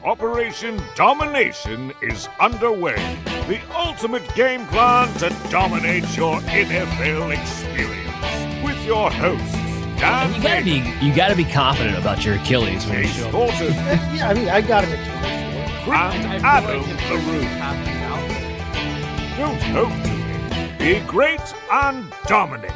Operation Domination is underway. The ultimate game plan to dominate your NFL experience. With your hosts, Dan you gotta be confident about your Achilles. Chase Thornton, Yeah, I mean, I got him and Adam LaRue. Don't hope to be great and dominate.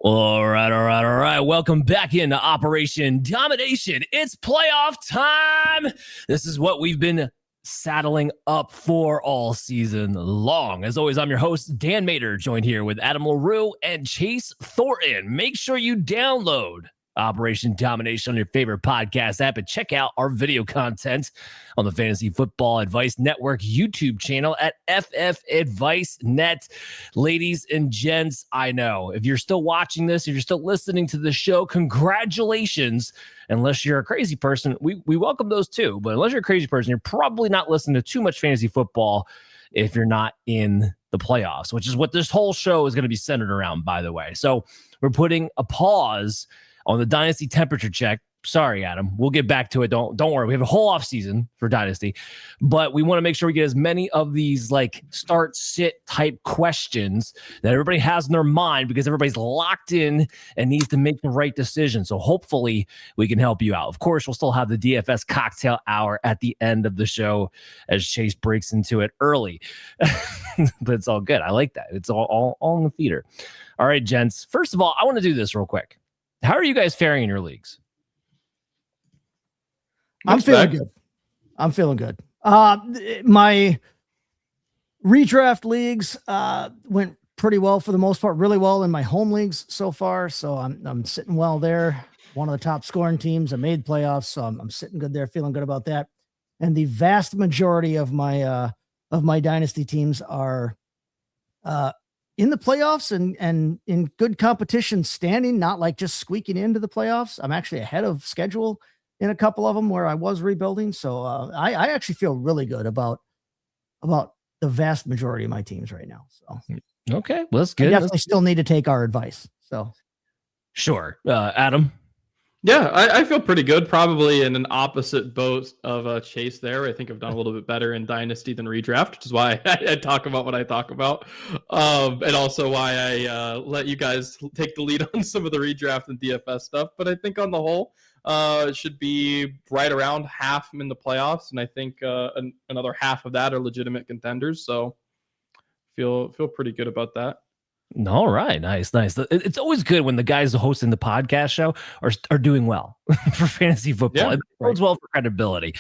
All right. Welcome back into Operation Domination. It's playoff time. This is what we've been saddling up for all season long. As always, I'm your host, Dan Mater, joined here with Adam LaRue and Chase Thornton. Make sure you download Operation Domination on your favorite podcast app and check out our video content on the Fantasy Football Advice Network YouTube channel at FF Advice Net. Ladies and gents, I know if you're still watching this, if you're still listening to the show, congratulations. Unless you're a crazy person, we welcome those too. But unless you're a crazy person, you're probably not listening to too much fantasy football if you're not in the playoffs, which is what this whole show is going to be centered around, by the way. So we're putting a pause on the Dynasty temperature check. Sorry, Adam. We'll get back to it. Don't worry. We have a whole off season for Dynasty, but we want to make sure we get as many of these like start sit type questions that everybody has in their mind because everybody's locked in and needs to make the right decision. So hopefully we can help you out. Of course, we'll still have the DFS Cocktail Hour at the end of the show as Chase breaks into it early, but it's all good. I like that. It's all in the theater. All right, gents. First of all, I want to do this real quick. How are you guys faring in your leagues? I'm feeling good. My redraft leagues went pretty well for the most part, really well in my home leagues so far. So I'm sitting well there. One of the top scoring teams. I made playoffs, so I'm sitting good there, feeling good about that. And the vast majority of my dynasty teams are in the playoffs and in good competition standing, not like just squeaking into the playoffs. I'm actually ahead of schedule in a couple of them where I was rebuilding. So I actually feel really good about the vast majority of my teams right now. So, okay, well, that's good. I definitely still need to take our advice. So sure. Adam. Yeah, I feel pretty good. Probably in an opposite boat of Chase there. I think I've done a little bit better in Dynasty than Redraft, which is why I talk about what I talk about. And also why I let you guys take the lead on some of the Redraft and DFS stuff. But I think on the whole, it should be right around half in the playoffs. And I think another half of that are legitimate contenders. So feel pretty good about that. All right. Nice. It's always good when the guys hosting the podcast show are doing well for fantasy football. Yeah, it bodes well for credibility.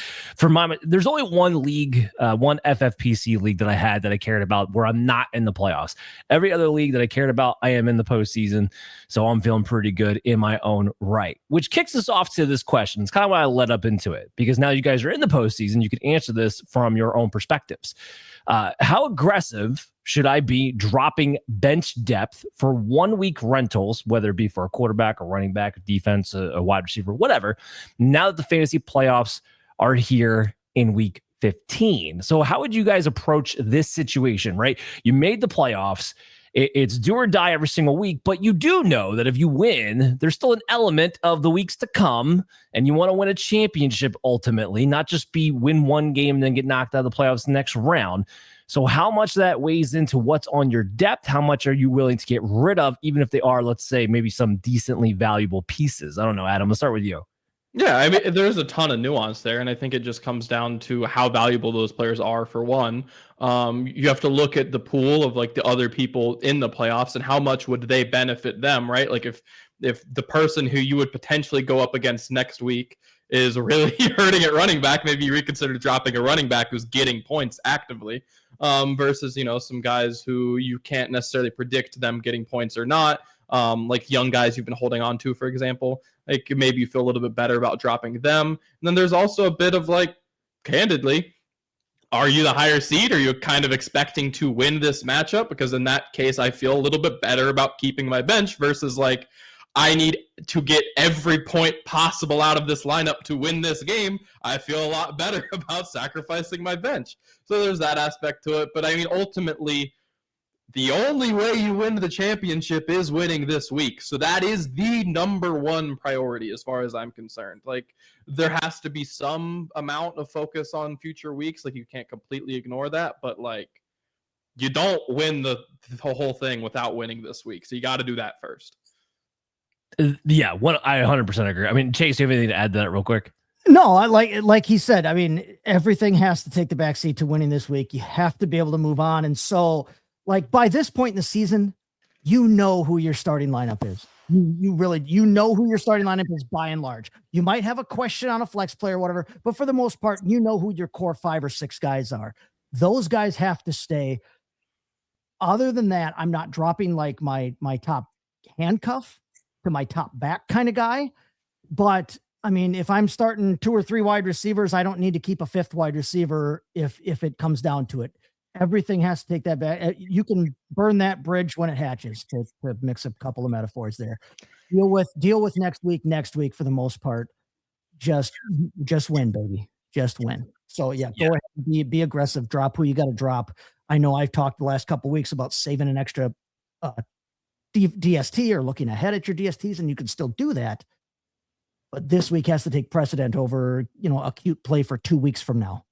There's only one league, one FFPC league that I had that I cared about where I'm not in the playoffs. Every other league that I cared about, I am in the postseason. So I'm feeling pretty good in my own right, which kicks us off to this question. It's kind of why I led up into it, because now you guys are in the postseason. You can answer this from your own perspectives. How aggressive should I be dropping bench depth for 1 week rentals, whether it be for a quarterback, a running back, a defense, a wide receiver, whatever, now that the fantasy playoffs are here in week 15? So how would you guys approach this situation, right? You made the playoffs. It's do or die every single week, but you do know that if you win, there's still an element of the weeks to come, and you want to win a championship ultimately, not just win one game and then get knocked out of the playoffs the next round. So how much that weighs into what's on your depth? How much are you willing to get rid of, even if they are, let's say, maybe some decently valuable pieces? I don't know, Adam, let's start with you. Yeah, I mean, there's a ton of nuance there, and I think it just comes down to how valuable those players are. For one, you have to look at the pool of like the other people in the playoffs and how much would they benefit them, right? Like if the person who you would potentially go up against next week is really hurting at running back, maybe you reconsider dropping a running back who's getting points actively, versus some guys who you can't necessarily predict them getting points or not. Like young guys you've been holding on to, for example, like maybe you feel a little bit better about dropping them. And then there's also a bit of like, candidly, are you the higher seed? Are you kind of expecting to win this matchup? Because in that case, I feel a little bit better about keeping my bench versus like, I need to get every point possible out of this lineup to win this game. I feel a lot better about sacrificing my bench. So there's that aspect to it. But I mean, ultimately, the only way you win the championship is winning this week. So that is the number one priority as far as I'm concerned. Like, there has to be some amount of focus on future weeks. Like, you can't completely ignore that, but like, you don't win the whole thing without winning this week. So you got to do that first. Yeah, I 100% agree. I mean, Chase, do you have anything to add to that real quick? No, I like he said, I mean, everything has to take the backseat to winning this week. You have to be able to move on. And so, like, by this point in the season, you know who your starting lineup is. You really, you know who your starting lineup is by and large. You might have a question on a flex player or whatever, but for the most part, you know who your core 5 or 6 guys are. Those guys have to stay. Other than that, I'm not dropping like my top handcuff to my top back kind of guy. But I mean, if I'm starting 2 or 3 wide receivers, I don't need to keep a 5th wide receiver if it comes down to it. Everything has to take that back. You can burn that bridge when it hatches, to mix up a couple of metaphors there. Deal with next week for the most part. Just win, baby. Just win. So yeah, go ahead, be aggressive, drop who you got to drop. I know I've talked the last couple of weeks about saving an extra DST or looking ahead at your DSTs, and you can still do that. But this week has to take precedent over, a cute play for 2 weeks from now.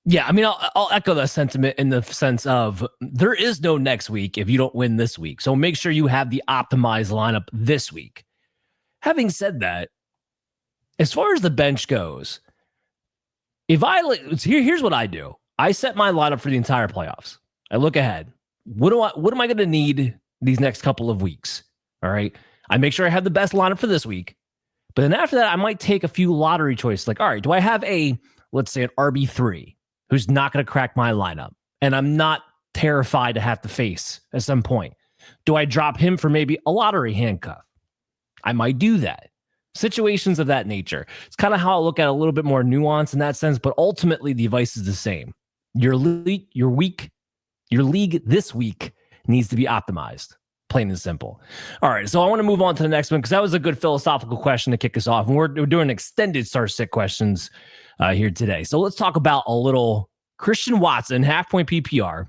Yeah, I mean, I'll echo that sentiment in the sense of there is no next week if you don't win this week. So make sure you have the optimized lineup this week. Having said that, as far as the bench goes, here's what I do. I set my lineup for the entire playoffs. I look ahead. What am I going to need these next couple of weeks? All right. I make sure I have the best lineup for this week. But then after that, I might take a few lottery choices. Like, all right, do I have let's say an RB3 who's not going to crack my lineup and I'm not terrified to have to face at some point? Do I drop him for maybe a lottery handcuff? I might do that. Situations of that nature. It's kind of how I look at a little bit more nuance in that sense, but ultimately the advice is the same. Your league this week needs to be optimized. Plain and simple. All right, so I want to move on to the next one because that was a good philosophical question to kick us off. And we're doing extended start sit questions here today. So let's talk about a little Christian Watson, half-point PPR,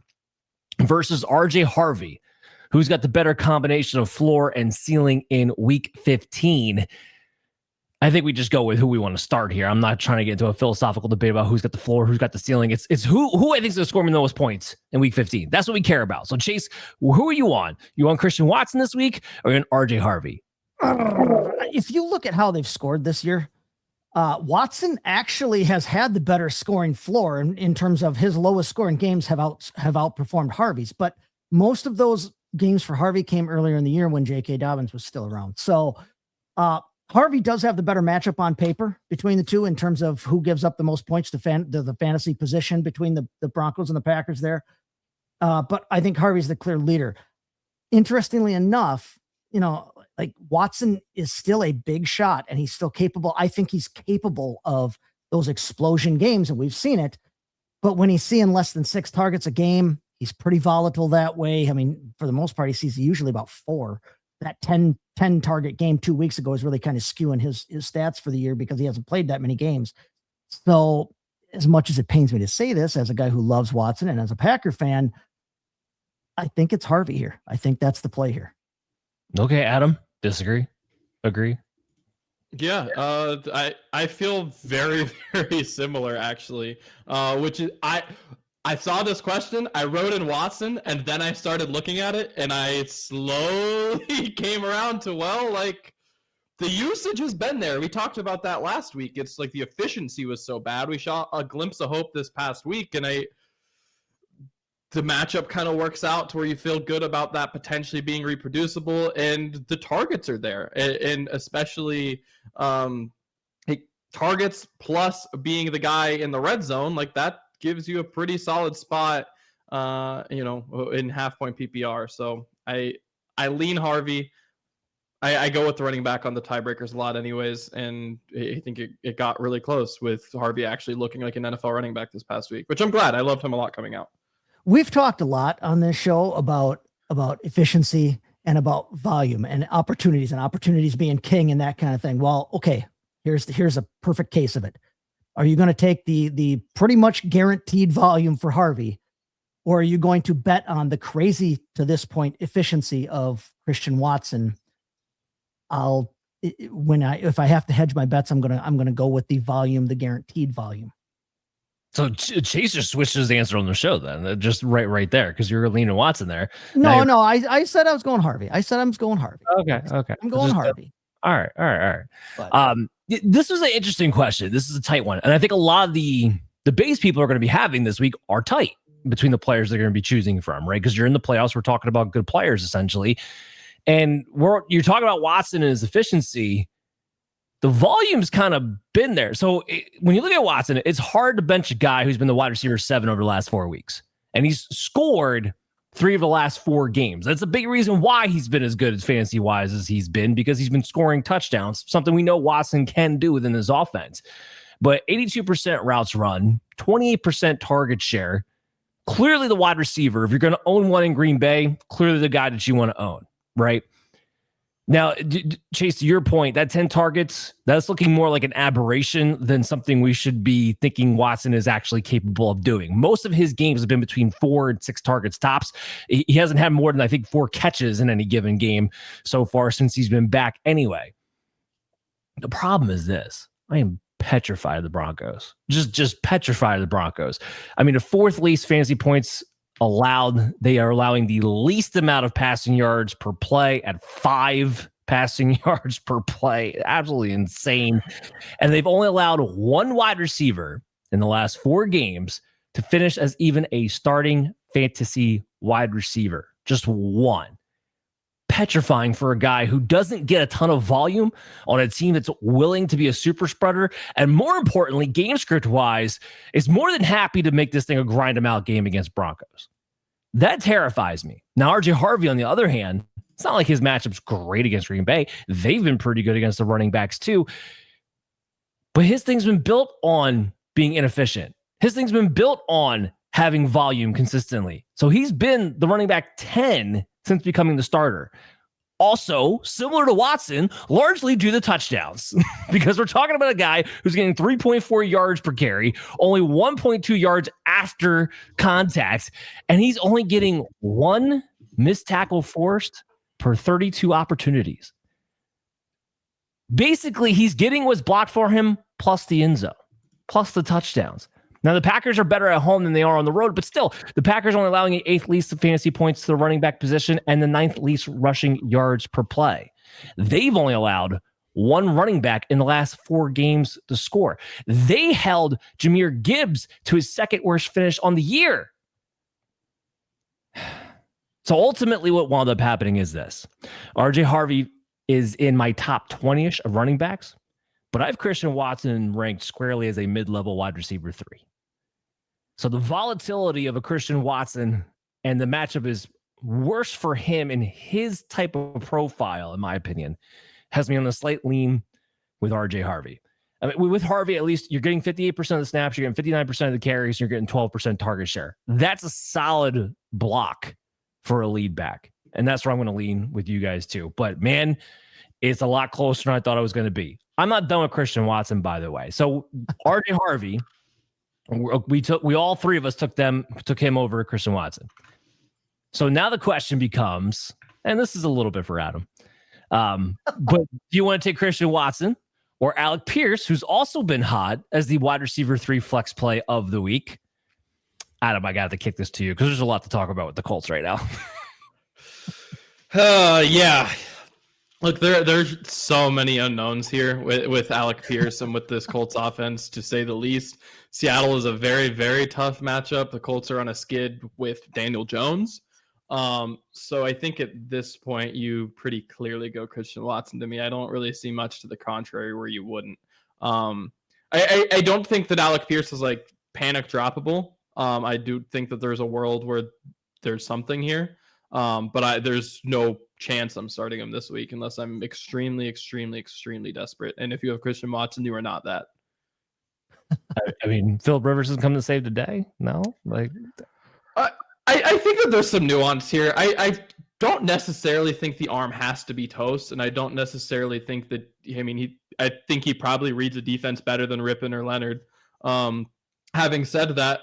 versus RJ Harvey, who's got the better combination of floor and ceiling in week 15. I think we just go with who we want to start here. I'm not trying to get into a philosophical debate about who's got the floor, who's got the ceiling. It's who I think is going to score me the most points in week 15. That's what we care about. So Chase, who are you on? You on Christian Watson this week or you on RJ Harvey? If you look at how they've scored this year, Watson actually has had the better scoring floor in terms of his lowest scoring games have outperformed Harvey's. But most of those games for Harvey came earlier in the year when J.K. Dobbins was still around. So Harvey does have the better matchup on paper between the two in terms of who gives up the most points to the fantasy position between the Broncos and the Packers there. But I think Harvey's the clear leader. Interestingly enough, like Watson is still a big shot and he's still capable. I think he's capable of those explosion games, and we've seen it. But when he's seeing less than 6 targets a game, he's pretty volatile that way. I mean, for the most part, he sees usually about 4. That 10 target game 2 weeks ago is really kind of skewing his stats for the year because he hasn't played that many games. So as much as it pains me to say this as a guy who loves Watson and as a Packer fan, I think it's Harvey here. I think that's the play here. Okay, Adam, disagree? Agree? Yeah, I feel very, very similar actually, which is I saw this question, I wrote in Watson, and then I started looking at it, and I slowly came around to, the usage has been there. We talked about that last week. It's like the efficiency was so bad. We saw a glimpse of hope this past week, and the matchup kind of works out to where you feel good about that potentially being reproducible, and the targets are there, and especially targets plus being the guy in the red zone, like that gives you a pretty solid spot, in half-point PPR. So I lean Harvey. I go with the running back on the tiebreakers a lot anyways, and I think it got really close with Harvey actually looking like an NFL running back this past week, which I'm glad. I loved him a lot coming out. We've talked a lot on this show about efficiency and about volume and opportunities being king and that kind of thing. Well, okay, here's a perfect case of it. Are you going to take the pretty much guaranteed volume for Harvey Or are you going to bet on the crazy, to this point, efficiency of Christian Watson? If I have to hedge my bets, I'm gonna go with the volume, the guaranteed volume. So Chase just switched his answer on the show then, just right there, because you're leaning Watson there. No, I said I was going Harvey. I said I was going Harvey. Okay. I'm going Harvey. All right. But, this was an interesting question. This is a tight one, and I think a lot of the base people are going to be having this week are tight between the players they're going to be choosing from, right? Because you're in the playoffs. We're talking about good players essentially, and you're talking about Watson and his efficiency. The volume's kind of been there. So when you look at Watson, it's hard to bench a guy who's been the wide receiver 7 over the last 4 weeks. And he's scored 3 of the last 4 games. That's a big reason why he's been as good as fantasy-wise as he's been, because he's been scoring touchdowns, something we know Watson can do within his offense. But 82% routes run, 28% target share, clearly the wide receiver. If you're going to own one in Green Bay, clearly the guy that you want to own, right? Now, Chase, to your point, that 10 targets, that's looking more like an aberration than something we should be thinking Watson is actually capable of doing. Most of his games have been between 4 and 6 targets tops. He hasn't had more than, I think, 4 catches in any given game so far since he's been back anyway. The problem is this. I am petrified of the Broncos. Just petrified of the Broncos. I mean, the 4th least fantasy points allowed. They are allowing the least amount of passing yards per play at 5 passing yards per play. Absolutely insane. And they've only allowed 1 wide receiver in the last 4 games to finish as even a starting fantasy wide receiver. Just 1. Petrifying for a guy who doesn't get a ton of volume on a team that's willing to be a super spreader. And more importantly, game script wise, is more than happy to make this thing a grind them out game against Broncos. That terrifies me. Now, RJ Harvey, on the other hand, it's not like his matchup's great against Green Bay. They've been pretty good against the running backs too. But his thing's been built on being inefficient. His thing's been built on having volume consistently. So he's been the running back 10 since becoming the starter. Also, similar to Watson, largely due to touchdowns, because we're talking about a guy who's getting 3.4 yards per carry, only 1.2 yards after contact, and he's only getting 1 missed tackle forced per 32 opportunities. Basically, he's getting what's blocked for him, plus the end zone, plus the touchdowns. Now, the Packers are better at home than they are on the road, but still, the Packers are only allowing the 8th least of fantasy points to the running back position and the 9th least rushing yards per play. They've only allowed 1 running back in the last 4 games to score. They held Jahmyr Gibbs to his 2nd worst finish on the year. So ultimately, what wound up happening is this. RJ Harvey is in my top 20-ish of running backs, but I have Christian Watson ranked squarely as a mid-level wide receiver 3. So the volatility of a Christian Watson and the matchup is worse for him in his type of profile, in my opinion, has me on a slight lean with RJ Harvey. I mean, with Harvey, at least you're getting 58% of the snaps, you're getting 59% of the carries, you're getting 12% target share. That's a solid block for a lead back. And that's where I'm going to lean with you guys too. But man, it's a lot closer than I thought it was going to be. I'm not done with Christian Watson, by the way. So RJ Harvey, we all 3 of us took him over Christian Watson. So now the question becomes, and this is a little bit for Adam, but do you want to take Christian Watson or Alec Pierce, who's also been hot as the wide receiver 3 flex play of the week? Adam, I got to kick this to you because there's a lot to talk about with the Colts right now. Yeah. Look, there's so many unknowns here with Alec Pierce and with this Colts offense, to say the least. Seattle is a very, very tough matchup. The Colts are on a skid with Daniel Jones. So I think at this point, you pretty clearly go Christian Watson to me. I don't really see much to the contrary where you wouldn't. I don't think that Alec Pierce is like panic droppable. I do think that there's a world where there's something here. But there's no chance I'm starting him this week unless I'm extremely, extremely, extremely desperate. And if you have Christian Watson, you are not that. I mean, Philip Rivers has come to save the day. No, like I think that there's some nuance here. I don't necessarily think the arm has to be toast, and I don't necessarily think that. I think he probably reads a defense better than Rippon or Leonard. Having said that,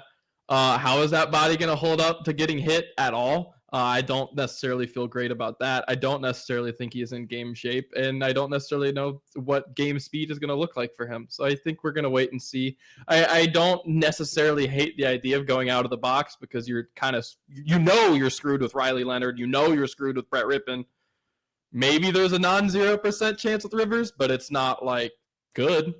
How is that body going to hold up to getting hit at all? I don't necessarily feel great about that. I don't necessarily think he is in game shape, and I don't necessarily know what game speed is going to look like for him. So I think we're going to wait and see. I don't necessarily hate the idea of going out of the box because you're kind of, you're screwed with Riley Leonard. You're screwed with Brett Rippon. Maybe there's a non-0% chance with Rivers, but it's not like good.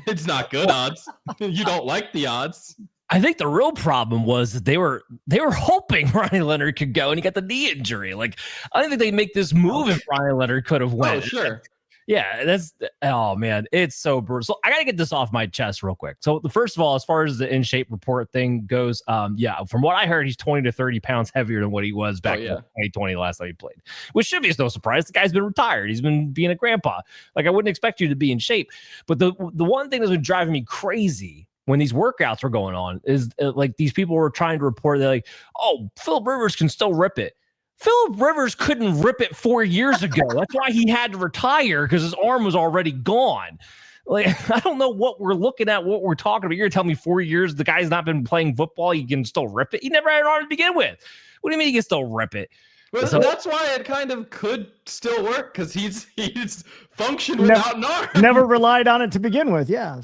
It's not good odds. You don't like the odds. I think the real problem was that they were hoping Riley Leonard could go, and he got the knee injury. Like, I don't think they make this move if Riley Leonard could have went. Oh, sure. Yeah, oh man, it's so brutal. So I got to get this off my chest real quick. So the first of all, as far as the in shape report thing goes, from what I heard, he's 20 to 30 pounds heavier than what he was back in 2020 last time he played, which should be no surprise. The guy's been retired. He's been being a grandpa. Like, I wouldn't expect you to be in shape. But the one thing that's been driving me crazy when these workouts were going on is like these people were trying to report, they're like, oh, Phillip Rivers can still rip it. Phillip Rivers couldn't rip it 4 years ago. That's why he had to retire, because his arm was already gone. Like, I don't know what we're looking at, what we're talking about. You're going to tell me 4 years the guy's not been playing football, he can still rip it? He never had an arm to begin with. What do you mean he can still rip it? Well, so that's why it kind of could still work, because he's functioned without an arm. Never relied on it to begin with, yeah.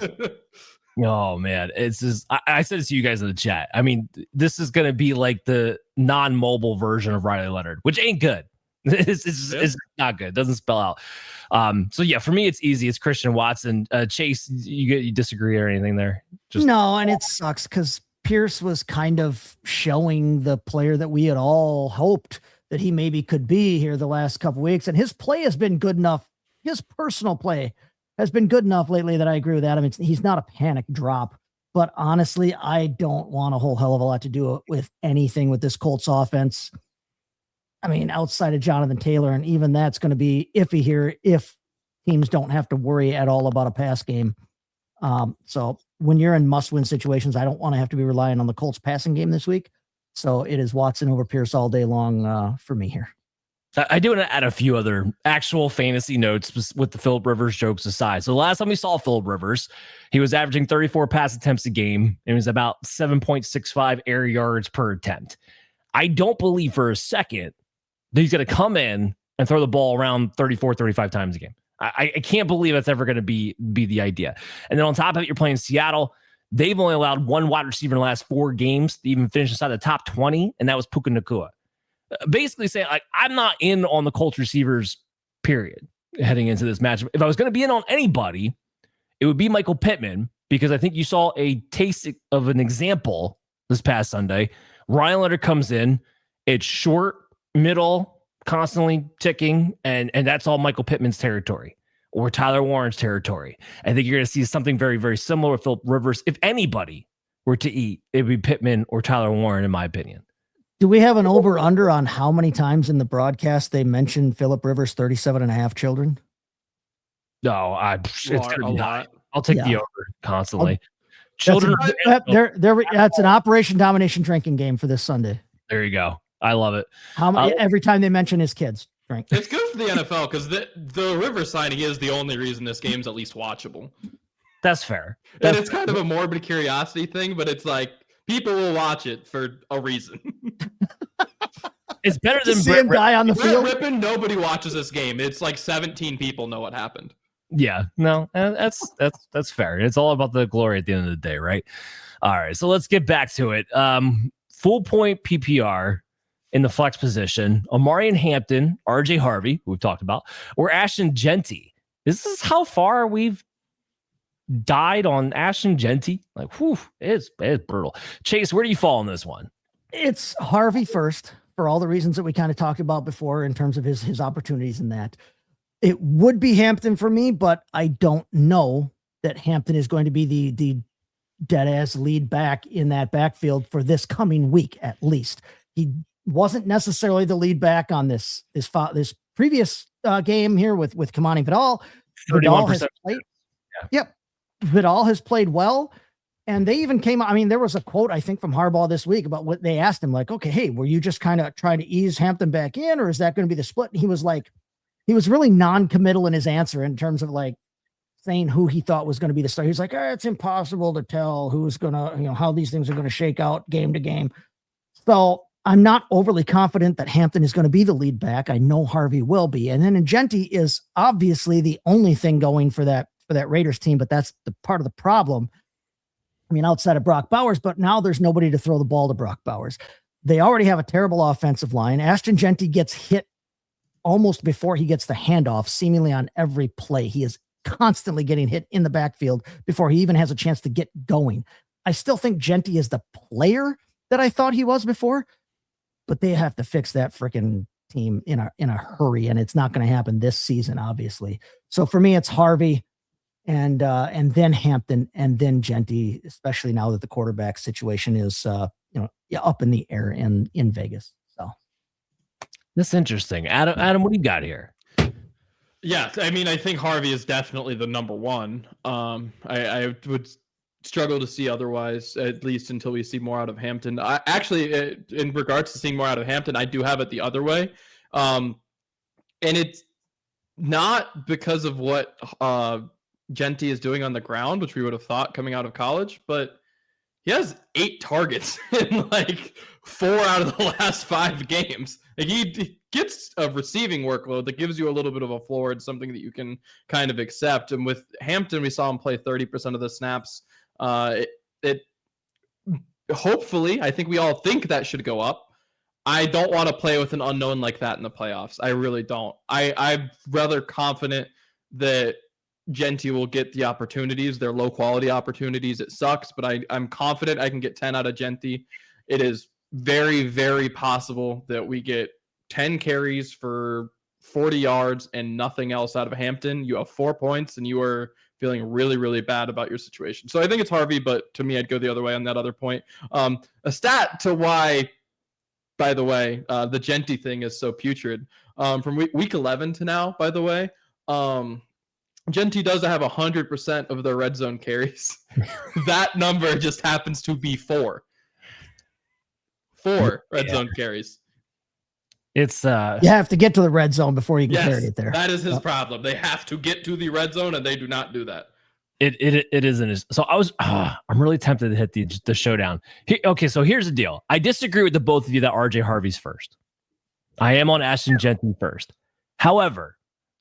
Oh man, it's just, I said it to you guys in the chat. I mean, this is going to be like the non-mobile version of Riley Leonard, which ain't good. It's not good. It doesn't spell out. So yeah, for me, it's easy. It's Christian Watson. Chase, you disagree or anything there? No, and it sucks because Pierce was kind of showing the player that we had all hoped that he maybe could be here the last couple weeks, and his play has been good enough. His personal play has been good enough lately that I agree with Adam. He's not a panic drop, but honestly, I don't want a whole hell of a lot to do with anything with this Colts offense. I mean, outside of Jonathan Taylor, and even that's going to be iffy here if teams don't have to worry at all about a pass game. So when you're in must-win situations, I don't want to have to be relying on the Colts passing game this week. So it is Watson over Pierce all day long for me here. I do want to add a few other actual fantasy notes with the Phillip Rivers jokes aside. So the last time we saw Phillip Rivers, he was averaging 34 pass attempts a game. And it was about 7.65 air yards per attempt. I don't believe for a second that he's going to come in and throw the ball around 34, 35 times a game. I can't believe that's ever going to be the idea. And then on top of it, you're playing Seattle. They've only allowed one wide receiver in the last 4 games to even finish inside the top 20, and that was Puka Nacua. Basically saying, like, I'm not in on the Colts receivers, period, heading into this matchup. If I was going to be in on anybody, it would be Michael Pittman, because I think you saw a taste of an example this past Sunday. Ryan Leonard comes in, it's short, middle, constantly ticking, and that's all Michael Pittman's territory or Tyler Warren's territory. I think you're going to see something very, very similar with Phillip Rivers. If anybody were to eat, it would be Pittman or Tyler Warren, in my opinion. Do we have an over-under on how many times in the broadcast they mentioned Phillip Rivers' 37 and a half children? No, it's going to be high. I'll take the over constantly. Children, that's an Operation Domination drinking game for this Sunday. There you go. I love it. How many every time they mention his kids drink? It's good for the NFL because the Rivers signing is the only reason this game's at least watchable. That's fair. And it's kind of a morbid curiosity thing, but it's like people will watch it for a reason. It's better than see him die on the field. Rippin', nobody watches this game. It's like 17 people know what happened. Yeah, no, that's fair. It's all about the glory at the end of the day, right? All right, so let's get back to it. Full point PPR in the flex position: Amari and Hampton, RJ Harvey, who we've talked about, or Ashton Jeanty. This is how far we've died on Ashton Jeanty. Like, whew, it's brutal. Chase, where do you fall on this one? It's Harvey first, for all the reasons that we kind of talked about before in terms of his opportunities in that. It would be Hampton for me, but I don't know that Hampton is going to be the dead ass lead back in that backfield for this coming week, at least. He wasn't necessarily the lead back on this previous game here with Kamani Vidal. Vidal has played. Yep. Vidal has played well. And they even came, I mean, there was a quote, I think, from Harbaugh this week about what they asked him, like, okay, hey, were you just kind of trying to ease Hampton back in, or is that going to be the split? And he was like, he was really non-committal in his answer in terms of like saying who he thought was going to be the star. He's like, it's impossible to tell who's going to, how these things are going to shake out game to game. So I'm not overly confident that Hampton is going to be the lead back. I know Harvey will be. And then Jeanty is obviously the only thing going for that Raiders team, but that's the part of the problem. I mean, outside of Brock Bowers, but now there's nobody to throw the ball to Brock Bowers. They already have a terrible offensive line. Ashton Jeanty gets hit almost before he gets the handoff, seemingly on every play. He is constantly getting hit in the backfield before he even has a chance to get going. I still think Jeanty is the player that I thought he was before, but they have to fix that freaking team in a hurry, and it's not going to happen this season, obviously. So for me, it's Harvey and then Hampton and then Jeanty, especially now that the quarterback situation is up in the air in Vegas. So that's interesting. Adam, what do you got here? Yeah, I mean, I think Harvey is definitely the number one. I would struggle to see otherwise, at least until we see more out of Hampton. In regards to seeing more out of Hampton, I do have it the other way. And it's not because of what Jeanty is doing on the ground, which we would have thought coming out of college, but he has 8 targets in like 4 out of the last 5 games. Like he gets a receiving workload that gives you a little bit of a floor and something that you can kind of accept. And with Hampton, we saw him play 30% of the snaps. Hopefully, I think we all think that should go up. I don't want to play with an unknown like that in the playoffs. I really don't. I'm rather confident that Jeanty will get the opportunities. They're low quality opportunities. It sucks, but I'm confident I can get 10 out of Jeanty. It is very, very possible that we get 10 carries for 40 yards and nothing else out of Hampton. You have 4 points and you are feeling really, really bad about your situation. So I think it's Harvey, but to me, I'd go the other way on that other point. A stat to why, by the way, the Jeanty thing is so putrid. From week 11 to now, by the way, Jeanty does have 100% of their red zone carries. That number just happens to be 4. 4 red zone carries. It's you have to get to the red zone before you can carry it there. That is his problem. They have to get to the red zone, and they do not do that. It isn't. So I'm really tempted to hit the showdown. Okay, so here's the deal. I disagree with the both of you that RJ Harvey's first. I am on Ashton Jeanty first. However,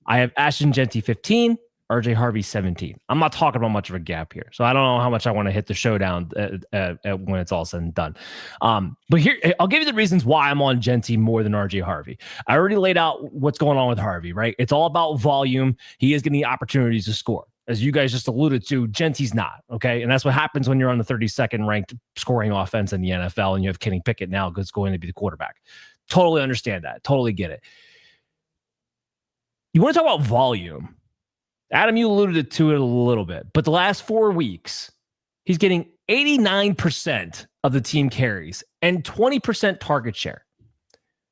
I have Ashton Jeanty 15, RJ Harvey 17. I'm not talking about much of a gap here, so I don't know how much I want to hit the showdown when it's all said and done. But here, I'll give you the reasons why I'm on Jeanty more than RJ Harvey. I already laid out what's going on with Harvey, right? It's all about volume. He is getting the opportunities to score. As you guys just alluded to, Jeanty's not, okay? And that's what happens when you're on the 32nd ranked scoring offense in the NFL and you have Kenny Pickett now who's going to be the quarterback. Totally understand that. Totally get it. You want to talk about volume. Adam, you alluded to it a little bit, but the last 4 weeks, he's getting 89% of the team carries and 20% target share.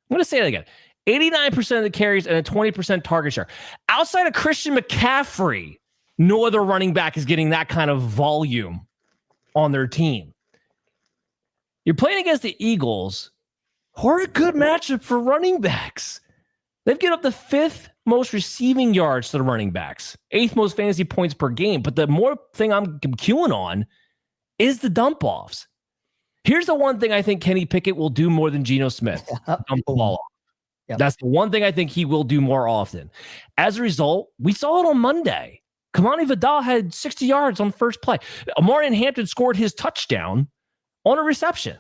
I'm going to say that again. 89% of the carries and a 20% target share. Outside of Christian McCaffrey, no other running back is getting that kind of volume on their team. You're playing against the Eagles, who are a good matchup for running backs. They've given up the 5th most receiving yards to the running backs, 8th most fantasy points per game. But the more thing I'm queuing on is the dump offs. Here's the one thing I think Kenny Pickett will do more than Geno Smith. Dump the ball off. Yep. That's the one thing I think he will do more often. As a result, we saw it on Monday. Kamani Vidal had 60 yards on the first play. Amari Hampton scored his touchdown on a reception.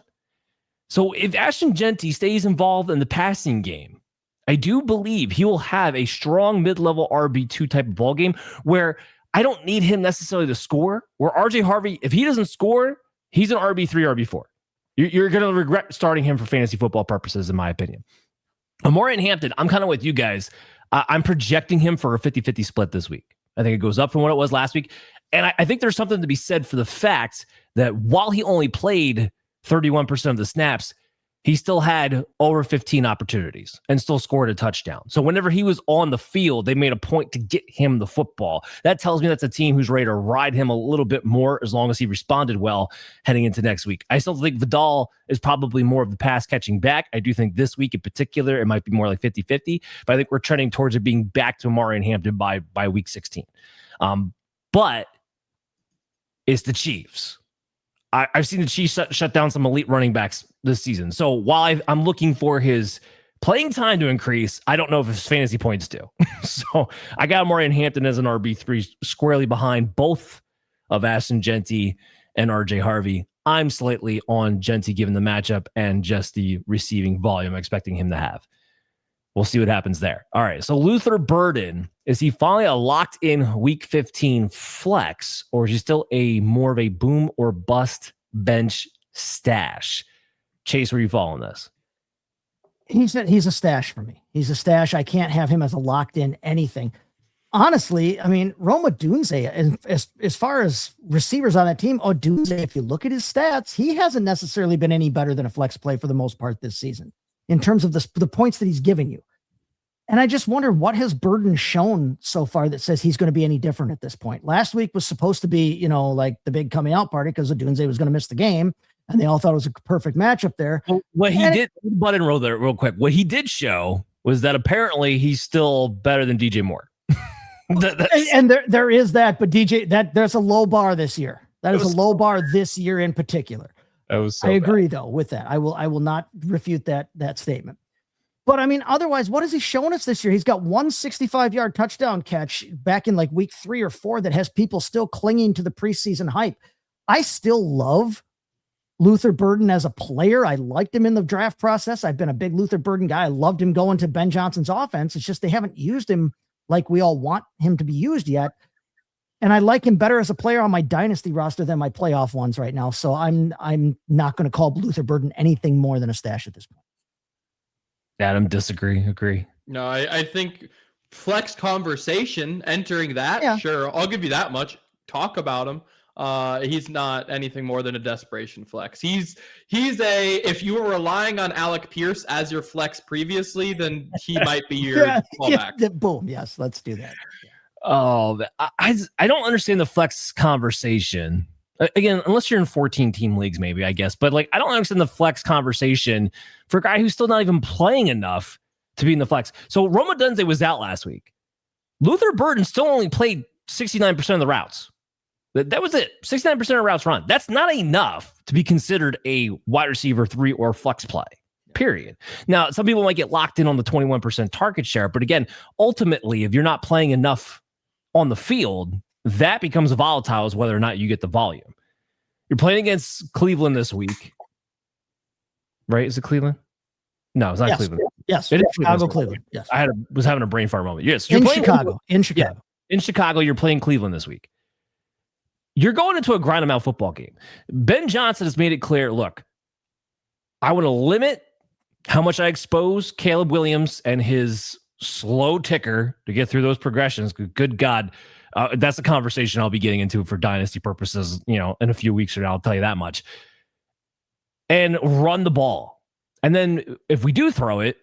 So if Ashton Jeanty stays involved in the passing game, I do believe he will have a strong mid-level RB2 type of ball game where I don't need him necessarily to score. Where RJ Harvey, if he doesn't score, he's an RB3, RB4. You're going to regret starting him for fantasy football purposes, in my opinion. Amari Hampton, I'm kind of with you guys. I'm projecting him for a 50-50 split this week. I think it goes up from what it was last week. And I think there's something to be said for the fact that while he only played 31% of the snaps, he still had over 15 opportunities and still scored a touchdown. So whenever he was on the field, they made a point to get him the football. That tells me that's a team who's ready to ride him a little bit more as long as he responded well heading into next week. I still think Vidal is probably more of the pass catching back. I do think this week in particular, it might be more like 50-50, but I think we're trending towards it being back to Amari and Hampton by week 16. but it's the Chiefs. I've seen the Chiefs shut down some elite running backs this season. So while I'm looking for his playing time to increase, I don't know if his fantasy points do. So I got him in Hampton as an RB3, squarely behind both of Ashton Jeanty and RJ Harvey. I'm slightly on Jeanty given the matchup and just the receiving volume I'm expecting him to have. We'll see what happens there. All right, so Luther Burden, is he finally a locked-in Week 15 flex, or is he still more of a boom or bust bench stash? Chase, where you fall on this? He's a stash for me. He's a stash. I can't have him as a locked-in anything. Honestly, I mean, Rome Odunze, as far as receivers on that team, Odunze, if you look at his stats, he hasn't necessarily been any better than a flex play for the most part this season in terms of the points that he's giving you. And I just wonder, what has Burden shown so far that says he's going to be any different at this point? Last week was supposed to be, like the big coming out party because Odunze was going to miss the game, and they all thought it was a perfect matchup there. Well, what he did, butt and roll there real quick. What he did show was that apparently he's still better than DJ Moore. And there is that, but there's a low bar this year. That is a low bar this year in particular. I agree though with that. I will not refute that statement. But I mean, otherwise, what has he shown us this year? He's got 165-yard touchdown catch back in like week 3 or 4 that has people still clinging to the preseason hype. I still love Luther Burden as a player. I liked him in the draft process. I've been a big Luther Burden guy. I loved him going to Ben Johnson's offense. It's just they haven't used him like we all want him to be used yet. And I like him better as a player on my dynasty roster than my playoff ones right now. So I'm not going to call Luther Burden anything more than a stash at this point. Adam, disagree, agree. No, I think flex conversation entering that. Yeah. Sure. I'll give you that much. Talk about him. He's not anything more than a desperation flex. He's if you were relying on Alec Pierce as your flex previously, then he might be your fallback. Boom. Yes. Let's do that. Oh, I don't understand the flex conversation. Again, unless you're in 14-team leagues, maybe, I guess. But I don't understand the flex conversation for a guy who's still not even playing enough to be in the flex. So Rome Odunze was out last week. Luther Burden still only played 69% of the routes. That was it. 69% of routes run. That's not enough to be considered a wide receiver 3 or flex play, period. Now, some people might get locked in on the 21% target share. But again, ultimately, if you're not playing enough on the field, that becomes volatile as whether or not you get the volume. You're playing against Cleveland this week, right? Is it Cleveland? No, it's not Cleveland. Yes, it is Cleveland. Yes, I was having a brain fart moment. Yes, you're in Chicago. In Chicago, you're playing Cleveland this week. You're going into a grind 'em out football game. Ben Johnson has made it clear. Look, I want to limit how much I expose Caleb Williams and his slow ticker to get through those progressions. Good God. That's a conversation I'll be getting into for dynasty purposes, in a few weeks from now, I'll tell you that much. And run the ball. And then if we do throw it,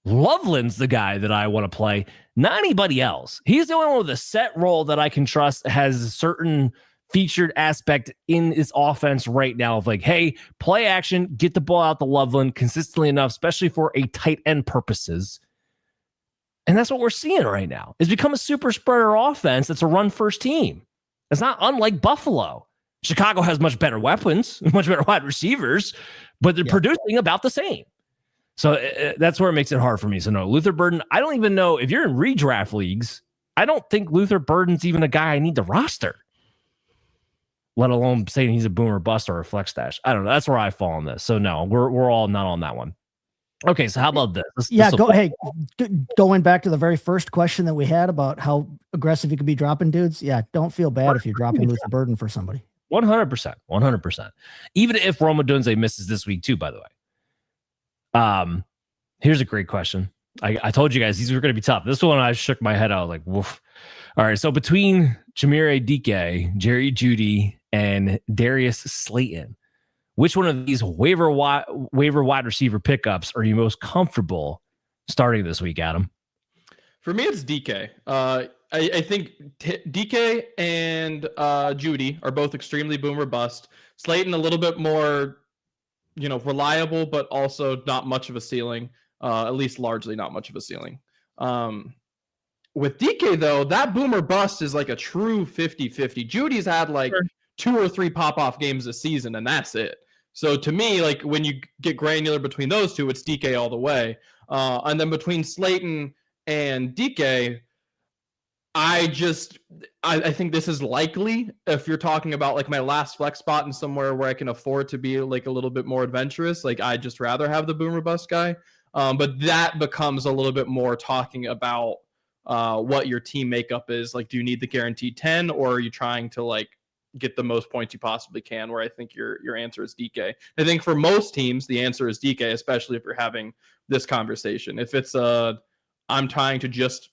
Loveland's the guy that I want to play, not anybody else. He's the only one with a set role that I can trust, has a certain featured aspect in his offense right now of hey, play action, get the ball out to Loveland consistently enough, especially for a tight end purposes. And that's what we're seeing right now. It's become a super spreader offense that's a run-first team. It's not unlike Buffalo. Chicago has much better weapons, much better wide receivers, but they're producing about the same. So that's where it makes it hard for me. So no, Luther Burden, I don't even know if you're in redraft leagues. I don't think Luther Burden's even a guy I need to roster, let alone saying he's a boomer bust or a flex stash. I don't know. That's where I fall on this. So no, we're all not on that one. Okay, so how about this? Going back to the very first question that we had about how aggressive you could be dropping dudes. Yeah, don't feel bad if you're dropping Luther Burden for somebody. 100%. Even if Rome Odunze misses this week too, by the way. Here's a great question. I told you guys these were going to be tough. This one I shook my head out like, woof. All right, so between Chimere, Dike, Jerry Jeudy, and Darius Slayton, which one of these waiver wide receiver pickups are you most comfortable starting this week, Adam? For me, it's Dike. I think Dike and Jeudy are both extremely boomer bust. Slayton a little bit more, reliable, but also not much of a ceiling. At least largely not much of a ceiling. with Dike, though, that boomer bust is like a true 50-50. Jeudy's had like 2 or 3 pop-off games this season, and that's it. So to me, like when you get granular between those two, it's Dike all the way. And then between Slayton and Dike, I think this is likely if you're talking about like my last flex spot and somewhere where I can afford to be like a little bit more adventurous. Like I'd just rather have the boomer bust guy. But that becomes a little bit more talking about what your team makeup is. Like, do you need the guaranteed 10 or are you trying to like get the most points you possibly can? Where I think your answer is Dike. I think for most teams, the answer is Dike, especially if you're having this conversation. If it's I'm trying to just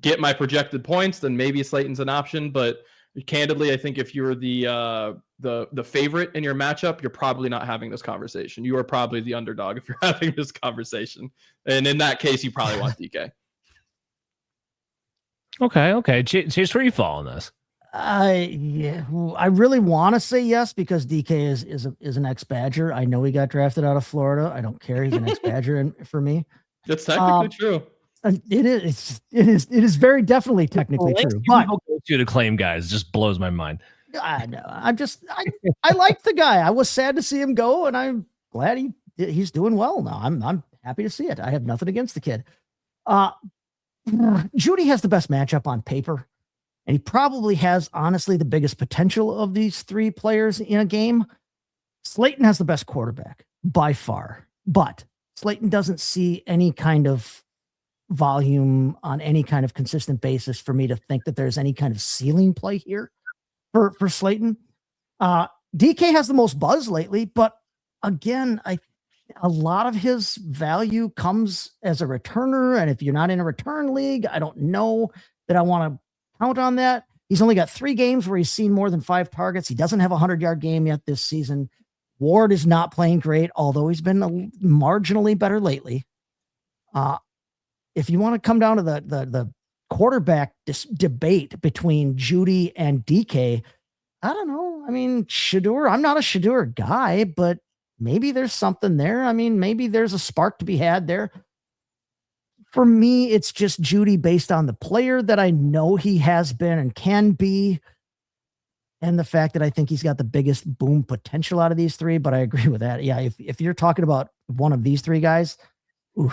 get my projected points, then maybe Slayton's an option. But candidly, I think if you're the favorite in your matchup, you're probably not having this conversation. You are probably the underdog if you're having this conversation. And in that case, you probably want Dike. Okay. Chase, where are you fall on this? I really want to say yes because Dike is an ex-Badger. I know he got drafted out of Florida. I don't care. He's an ex-Badger for me. That's technically true. It is very definitely technically true. But to claim guys just blows my mind. I know. I like the guy. I was sad to see him go, and I'm glad he's doing well now. I'm happy to see it. I have nothing against the kid. Jeudy has the best matchup on paper, and he probably has honestly the biggest potential of these 3 players in a game. Slayton has the best quarterback by far, but Slayton doesn't see any kind of volume on any kind of consistent basis for me to think that there's any kind of ceiling play here for Slayton. Dike has the most buzz lately, but again, a lot of his value comes as a returner. And if you're not in a return league, I don't know that I want to count on that. He's only got 3 games where he's seen more than 5 targets. He doesn't have a 100-yard game yet this season. Ward is not playing great, although he's been marginally better lately. If you want to come down to the quarterback debate between Jeudy and Dike, I don't know. I mean, Shough, I'm not a Shough guy, but maybe there's something there. I mean, maybe there's a spark to be had there. For me, it's just Jeudy based on the player that I know he has been and can be, and the fact that I think he's got the biggest boom potential out of these 3. But I agree with that. Yeah, if you're talking about one of these 3 guys,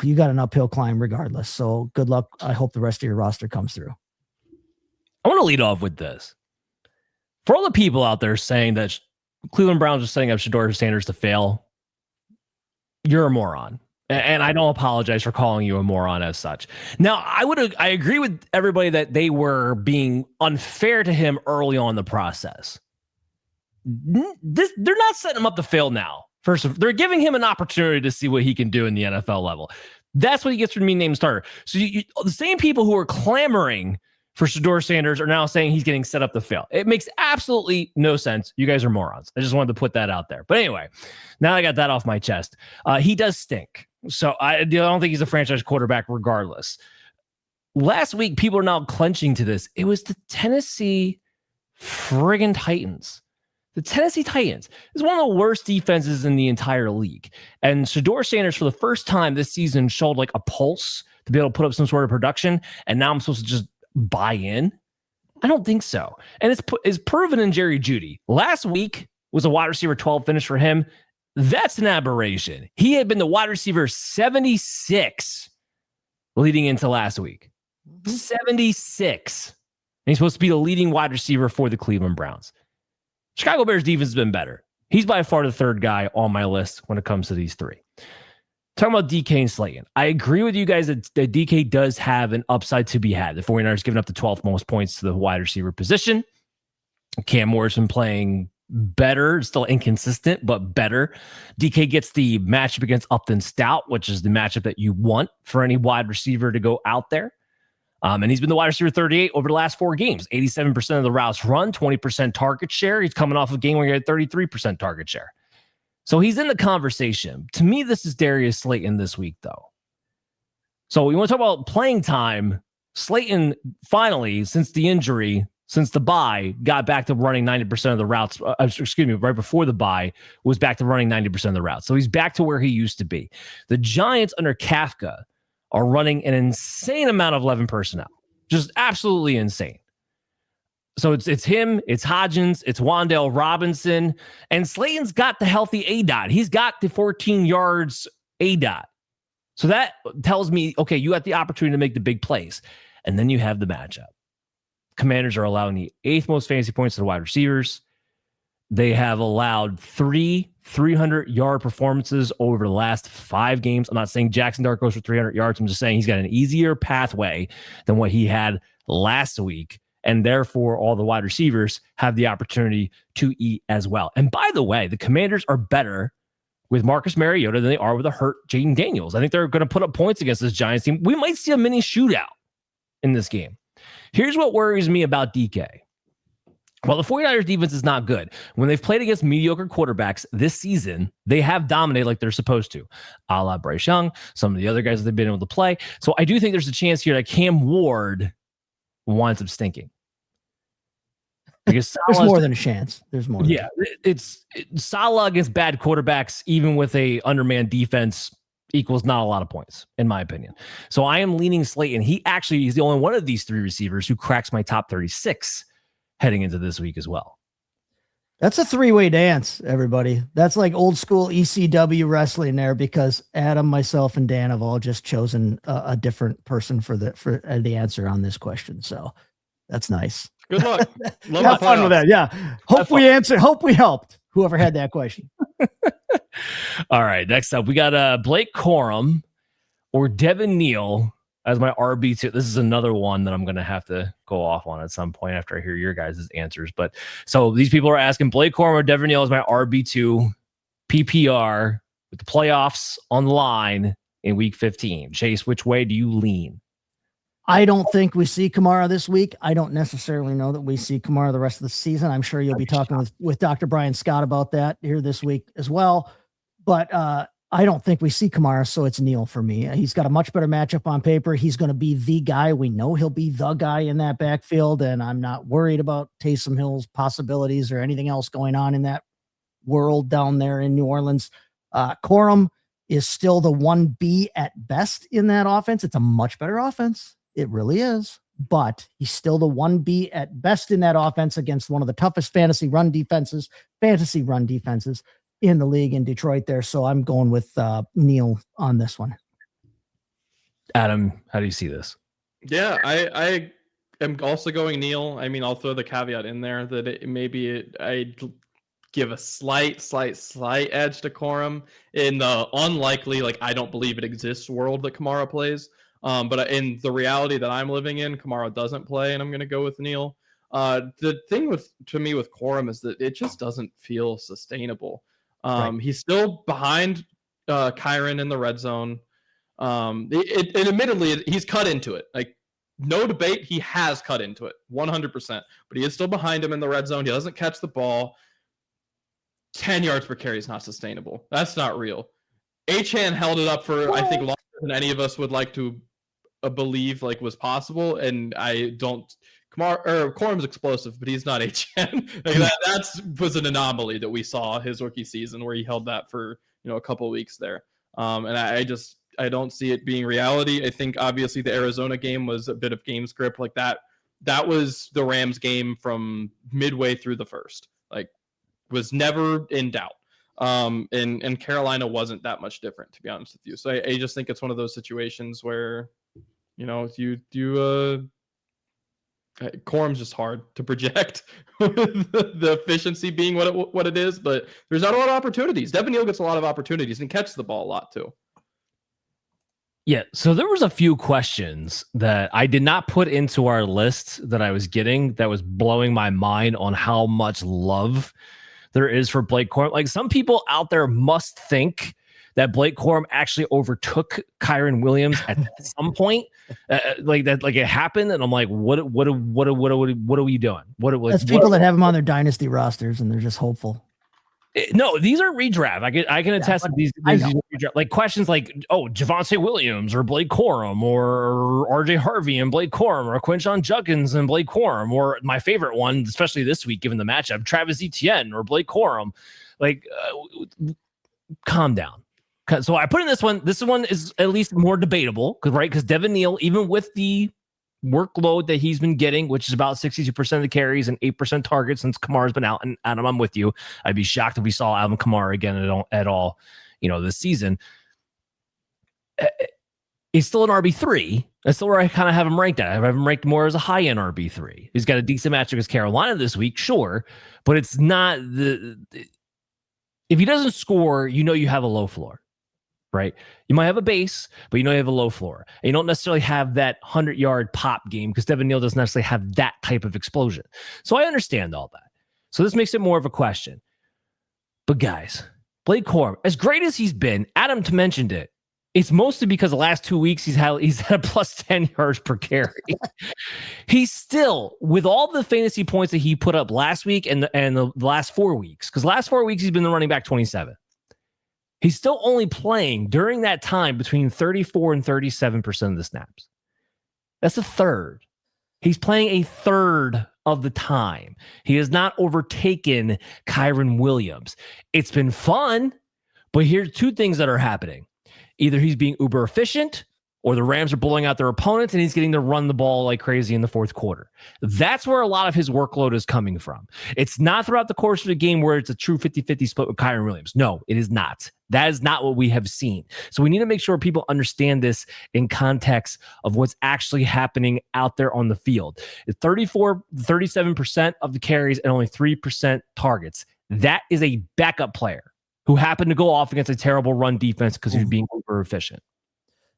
you got an uphill climb regardless. So good luck. I hope the rest of your roster comes through. I want to lead off with this. For all the people out there saying that Cleveland Browns are setting up Shedeur Sanders to fail, you're a moron. And I don't apologize for calling you a moron as such. Now, I agree with everybody that they were being unfair to him early on in the process. They're not setting him up to fail now. First, they're giving him an opportunity to see what he can do in the NFL level. That's what he gets from being named starter. So the same people who are clamoring for Shedeur Sanders are now saying he's getting set up to fail. It makes absolutely no sense. You guys are morons. I just wanted to put that out there. But anyway, now I got that off my chest. He does stink. So I don't think he's a franchise quarterback regardless. Last week, people are now clenching to this. It was the Tennessee friggin' Titans. The Tennessee Titans is one of the worst defenses in the entire league. And Shedeur Sanders, for the first time this season, showed like a pulse to be able to put up some sort of production. And now I'm supposed to just buy in? I don't think so. And it's proven in Jerry Jeudy. Last week was a wide receiver 12 finish for him. That's an aberration. He had been the wide receiver 76 leading into last week. 76. And he's supposed to be the leading wide receiver for the Cleveland Browns. Chicago Bears defense has been better. He's by far the 3rd guy on my list when it comes to these 3. Talking about Dike and Slayton. I agree with you guys that Dike does have an upside to be had. The 49ers giving up the 12th most points to the wide receiver position. Cam Morrison playing better, still inconsistent, but better. Dike gets the matchup against Upton Stout, which is the matchup that you want for any wide receiver to go out there. And he's been the wide receiver 38 over the last 4 games. 87% of the routes run, 20% target share. He's coming off a game where he had 33% target share. So he's in the conversation. To me, this is Darius Slayton this week, though. So we want to talk about playing time. Slayton finally, since the injury, since the bye, got back to running 90% of the routes. Right before the bye, was back to running 90% of the routes. So he's back to where he used to be. The Giants under Kafka are running an insane amount of 11 personnel. Just absolutely insane. So it's him, it's Hodgins, it's Wan'Dale Robinson, and Slayton's got the healthy ADOT. He's got the 14 yards ADOT. So that tells me, okay, you got the opportunity to make the big plays. And then you have the matchup. Commanders are allowing the 8th most fantasy points to the wide receivers. They have allowed 3 300-yard performances over the last 5 games. I'm not saying Jackson Dart goes for 300 yards. I'm just saying he's got an easier pathway than what he had last week. And therefore, all the wide receivers have the opportunity to eat as well. And by the way, the Commanders are better with Marcus Mariota than they are with a hurt Jaden Daniels. I think they're going to put up points against this Giants team. We might see a mini shootout in this game. Here's what worries me about DK. While the 49ers defense is not good, when they've played against mediocre quarterbacks this season, they have dominated like they're supposed to, a la Bryce Young, some of the other guys that they've been able to play. So I do think there's a chance here that Cam Ward winds up stinking. Because there's more than a chance. There's more. Yeah, it's Salah against bad quarterbacks, even with a undermanned defense, equals not a lot of points, in my opinion. So I am leaning Slayton. He actually is the only one of these 3 receivers who cracks my top 36 heading into this week as well. That's a 3-way dance, everybody. That's like old school ECW wrestling there, because Adam, myself, and Dan have all just chosen a different person for the answer on this question. So that's nice. Good luck. Have fun with that. Yeah. Hope we helped whoever had that question. All right. Next up, we got Blake Corum or Devin Neal as my RB2. This is another one that I'm going to have to go off on at some point after I hear your guys' answers. But so these people are asking Blake Corum or Devin Neal as my RB2 PPR with the playoffs on the line in week 15. Chase, which way do you lean? I don't think we see Kamara this week. I don't necessarily know that we see Kamara the rest of the season. I'm sure you'll be talking with Dr. Brian Scott about that here this week as well. But I don't think we see Kamara, so it's Neal for me. He's got a much better matchup on paper. He's going to be the guy. We know he'll be the guy in that backfield, and I'm not worried about Taysom Hill's possibilities or anything else going on in that world down there in New Orleans. Corum is still the 1B at best in that offense. It's a much better offense. It really is, but he's still the 1B at best in that offense against one of the toughest fantasy run defenses in the league in Detroit there. So I'm going with Neal on this one. Adam, how do you see this? Yeah, I am also going Neal. I mean, I'll throw the caveat in there that I give a slight edge to Corum in the unlikely, like I don't believe it exists world that Kamara plays. But in the reality that I'm living in, Kamara doesn't play, and I'm going to go with Neal. The thing to me with Corum is that it just doesn't feel sustainable. Right. He's still behind Kyron in the red zone. Admittedly, he's cut into it. Like, no debate, he has cut into it 100%. But he is still behind him in the red zone. He doesn't catch the ball. 10 yards per carry is not sustainable. That's not real. Achane held it up for, I think, longer than any of us would like to believe like was possible, and I don't. Corum's explosive, but he's not Achane. Like that was an anomaly that we saw his rookie season where he held that for a couple of weeks there. And I don't see it being reality. I think obviously the Arizona game was a bit of game script like that. That was the Rams game from midway through the first. Like, was never in doubt. And Carolina wasn't that much different, to be honest with you. So I just think it's one of those situations where, Corum's just hard to project the efficiency being what it is, but there's not a lot of opportunities. Devin Neal gets a lot of opportunities and catches the ball a lot too. Yeah, so there was a few questions that I did not put into our list that I was getting that was blowing my mind on how much love there is for Blake Corum. Like, some people out there must think that Blake Corum actually overtook Kyron Williams at some point, like it happened. And I'm like, what are we doing? That's people that have him on their dynasty rosters and they're just hopeful. No, these are redraft. I can attest to these redraft, like questions like, Javonte Williams or Blake Corum or RJ Harvey and Blake Corum or Quinshon Judkins and Blake Corum, or my favorite one, especially this week, given the matchup, Travis Etienne or Blake Corum. Like, calm down. So I put in this one. This one is at least more debatable, because Devin Neal, even with the workload that he's been getting, which is about 62% of the carries and 8% targets since Kamara's been out. And Adam, I'm with you. I'd be shocked if we saw Alvin Kamara again at all, this season. He's still an RB3. That's still where I kind of have him ranked at. I have him ranked more as a high-end RB3. He's got a decent matchup against Carolina this week, sure, but it's not if he doesn't score, you have a low floor. Right? You might have a base, but you have a low floor. And you don't necessarily have that 100-yard pop game because Devin Neal doesn't necessarily have that type of explosion. So I understand all that. So this makes it more of a question. But guys, Blake Corum, as great as he's been, Adam mentioned it. It's mostly because the last 2 weeks he's had a plus 10 yards per carry. He's still, with all the fantasy points that he put up last week and the last 4 weeks, because last 4 weeks he's been the running back 27. He's still only playing during that time between 34 and 37% of the snaps. That's a third. He's playing a third of the time. He has not overtaken Kyren Williams. It's been fun, but here's two things that are happening. Either he's being uber efficient, or the Rams are blowing out their opponents and he's getting to run the ball like crazy in the fourth quarter. That's where a lot of his workload is coming from. It's not throughout the course of the game where it's a true 50-50 split with Kyren Williams. No, it is not. That is not what we have seen. So we need to make sure people understand this in context of what's actually happening out there on the field. 37% of the carries and only 3% targets. That is a backup player who happened to go off against a terrible run defense because he's being uber efficient.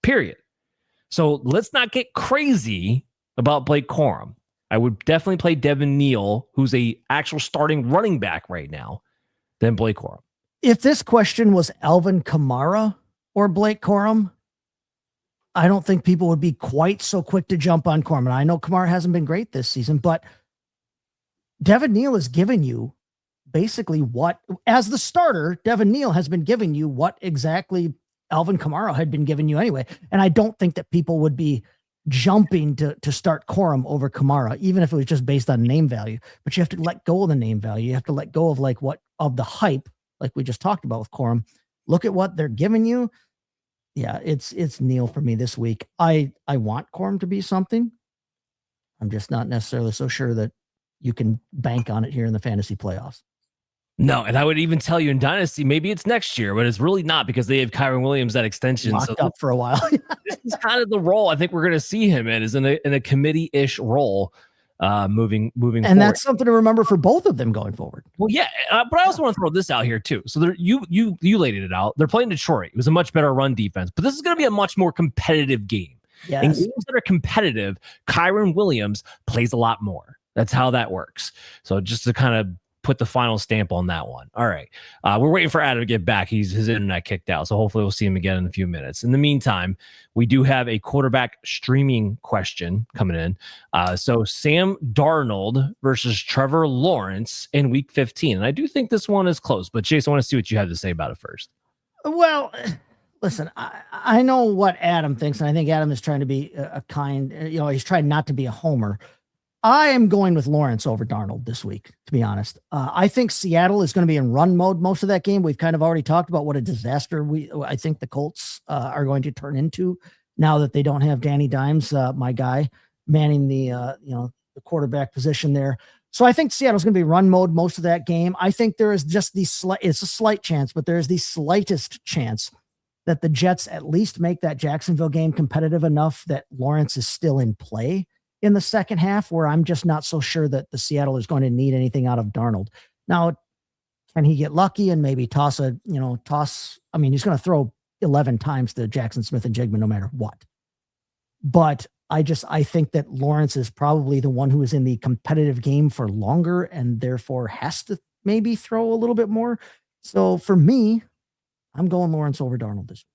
Period. So let's not get crazy about Blake Corum. I would definitely play Devin Neal, who's a actual starting running back right now, than Blake Corum. If this question was Alvin Kamara or Blake Corum, I don't think people would be quite so quick to jump on Corum. And I know Kamara hasn't been great this season, but Devin Neal has given you basically what, as the starter, Devin Neal has been giving you what exactly Alvin Kamara had been giving you anyway. And I don't think that people would be jumping to start Corum over Kamara, even if it was just based on name value. But you have to let go of the name value. You have to let go of of the hype, like we just talked about with Corum. Look at what they're giving you. Yeah, it's Neal for me this week. I want Corum to be something. I'm just not necessarily so sure that you can bank on it here in the fantasy playoffs. No, and I would even tell you in Dynasty, maybe it's next year, but it's really not because they have Kyren Williams that extension. Locked up for a while. This is kind of the role I think we're going to see him in, is in a committee-ish role moving forward. And that's something to remember for both of them going forward. Well, yeah, but I also want to throw this out here too. So you laid it out. They're playing Detroit. It was a much better run defense, but this is going to be a much more competitive game. Yes. In games that are competitive, Kyren Williams plays a lot more. That's how that works. So just to kind of put the final stamp on that one. All right. We're waiting for Adam to get back. His internet kicked out. So hopefully we'll see him again in a few minutes. In the meantime, we do have a quarterback streaming question coming in. So Sam Darnold versus Trevor Lawrence in week 15. And I do think this one is close, but Jason, I want to see what you have to say about it first. Well, listen, I know what Adam thinks, and I think Adam is trying to be a kind, he's trying not to be a homer. I am going with Lawrence over Darnold this week, to be honest. I think Seattle is going to be in run mode most of that game. We've kind of already talked about what a disaster I think the Colts are going to turn into now that they don't have Danny Dimes, my guy, manning the quarterback position there. So I think Seattle's going to be run mode most of that game. I think there is just it's a slight chance, but there is the slightest chance that the Jets at least make that Jacksonville game competitive enough that Lawrence is still in play in the second half, where I'm just not so sure that the Seattle is going to need anything out of Darnold. Now, can he get lucky and maybe toss? I mean, he's going to throw 11 times to Jackson Smith and Jigman no matter what. But I think that Lawrence is probably the one who is in the competitive game for longer and therefore has to maybe throw a little bit more. So for me, I'm going Lawrence over Darnold this week.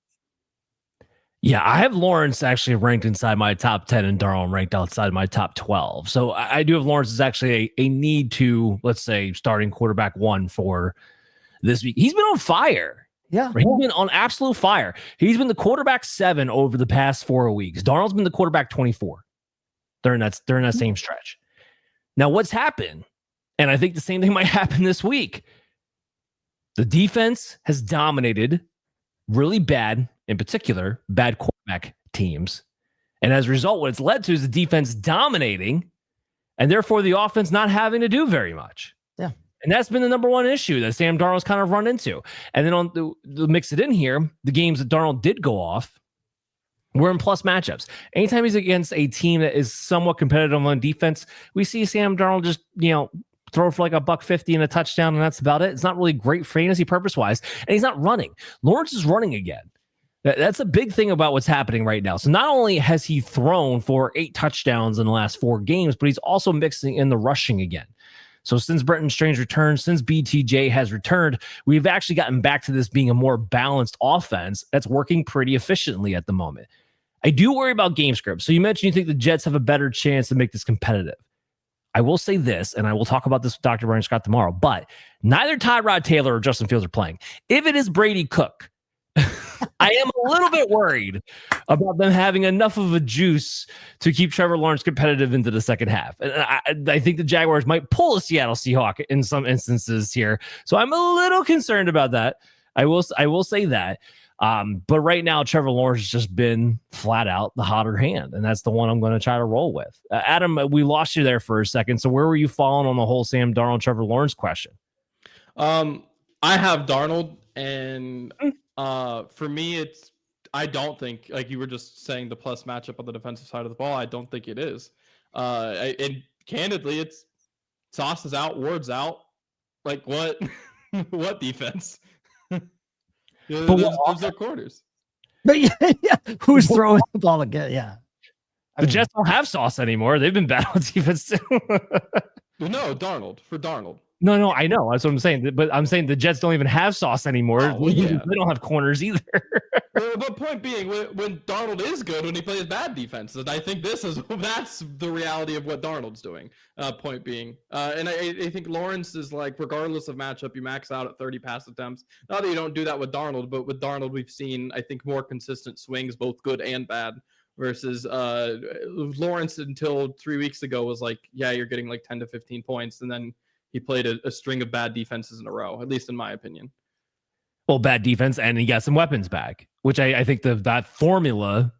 Yeah, I have Lawrence actually ranked inside my top 10 and Darnold ranked outside my top 12. So I do have Lawrence as actually a need to, let's say, starting quarterback one for this week. He's been on fire. Yeah. He's been on absolute fire. He's been the quarterback 7 over the past 4 weeks. Darnold's been the quarterback 24 during that same stretch. Now, what's happened? And I think the same thing might happen this week. The defense has dominated really bad, in particular, bad quarterback teams. And as a result, what it's led to is the defense dominating and therefore the offense not having to do very much. Yeah. And that's been the number one issue that Sam Darnold's kind of run into. And then on the mix it in here, the games that Darnold did go off were in plus matchups. Anytime he's against a team that is somewhat competitive on defense, we see Sam Darnold just, throw for like $150 and a touchdown, and that's about it. It's not really great fantasy purpose-wise, and he's not running. Lawrence is running again. That's a big thing about what's happening right now. So not only has he thrown for 8 touchdowns in the last 4 games, but he's also mixing in the rushing again. So since Brenton Strange returned, since BTJ has returned, we've actually gotten back to this being a more balanced offense that's working pretty efficiently at the moment. I do worry about game script. So you mentioned you think the Jets have a better chance to make this competitive. I will say this, and I will talk about this with Dr. Brian Scott tomorrow, but neither Tyrod Taylor or Justin Fields are playing. If it is Brady Cook, I am a little bit worried about them having enough of a juice to keep Trevor Lawrence competitive into the second half. And I think the Jaguars might pull a Seattle Seahawk in some instances here. So I'm a little concerned about that. I will say that. But right now, Trevor Lawrence has just been flat out the hotter hand, and that's the one I'm going to try to roll with. Adam, we lost you there for a second. So where were you falling on the whole Sam Darnold, Trevor Lawrence question? I have Darnold, and for me, I don't think, like you were just saying, the plus matchup on the defensive side of the ball, I don't think it is. And candidly, it's Sauce is out, Ward's out. Like what? What defense? Those are quarters. But yeah, who's throwing the ball again? Yeah. The Jets don't have Sauce anymore. They've been bad on defense too. No, for Darnold. No, I know. That's what I'm saying. But I'm saying the Jets don't even have Sauce anymore. They don't have corners either. But point being, when Darnold is good, when he plays bad defense, and I think that's the reality of what Darnold's doing. Point being, and I think Lawrence is like, regardless of matchup, you max out at 30 pass attempts. Not that you don't do that with Darnold, but with Darnold, we've seen, I think, more consistent swings, both good and bad. Versus Lawrence until 3 weeks ago was like, yeah, you're getting like 10 to 15 points, and then he played a string of bad defenses in a row, at least in my opinion. Well, bad defense, and he got some weapons back, which I think that formula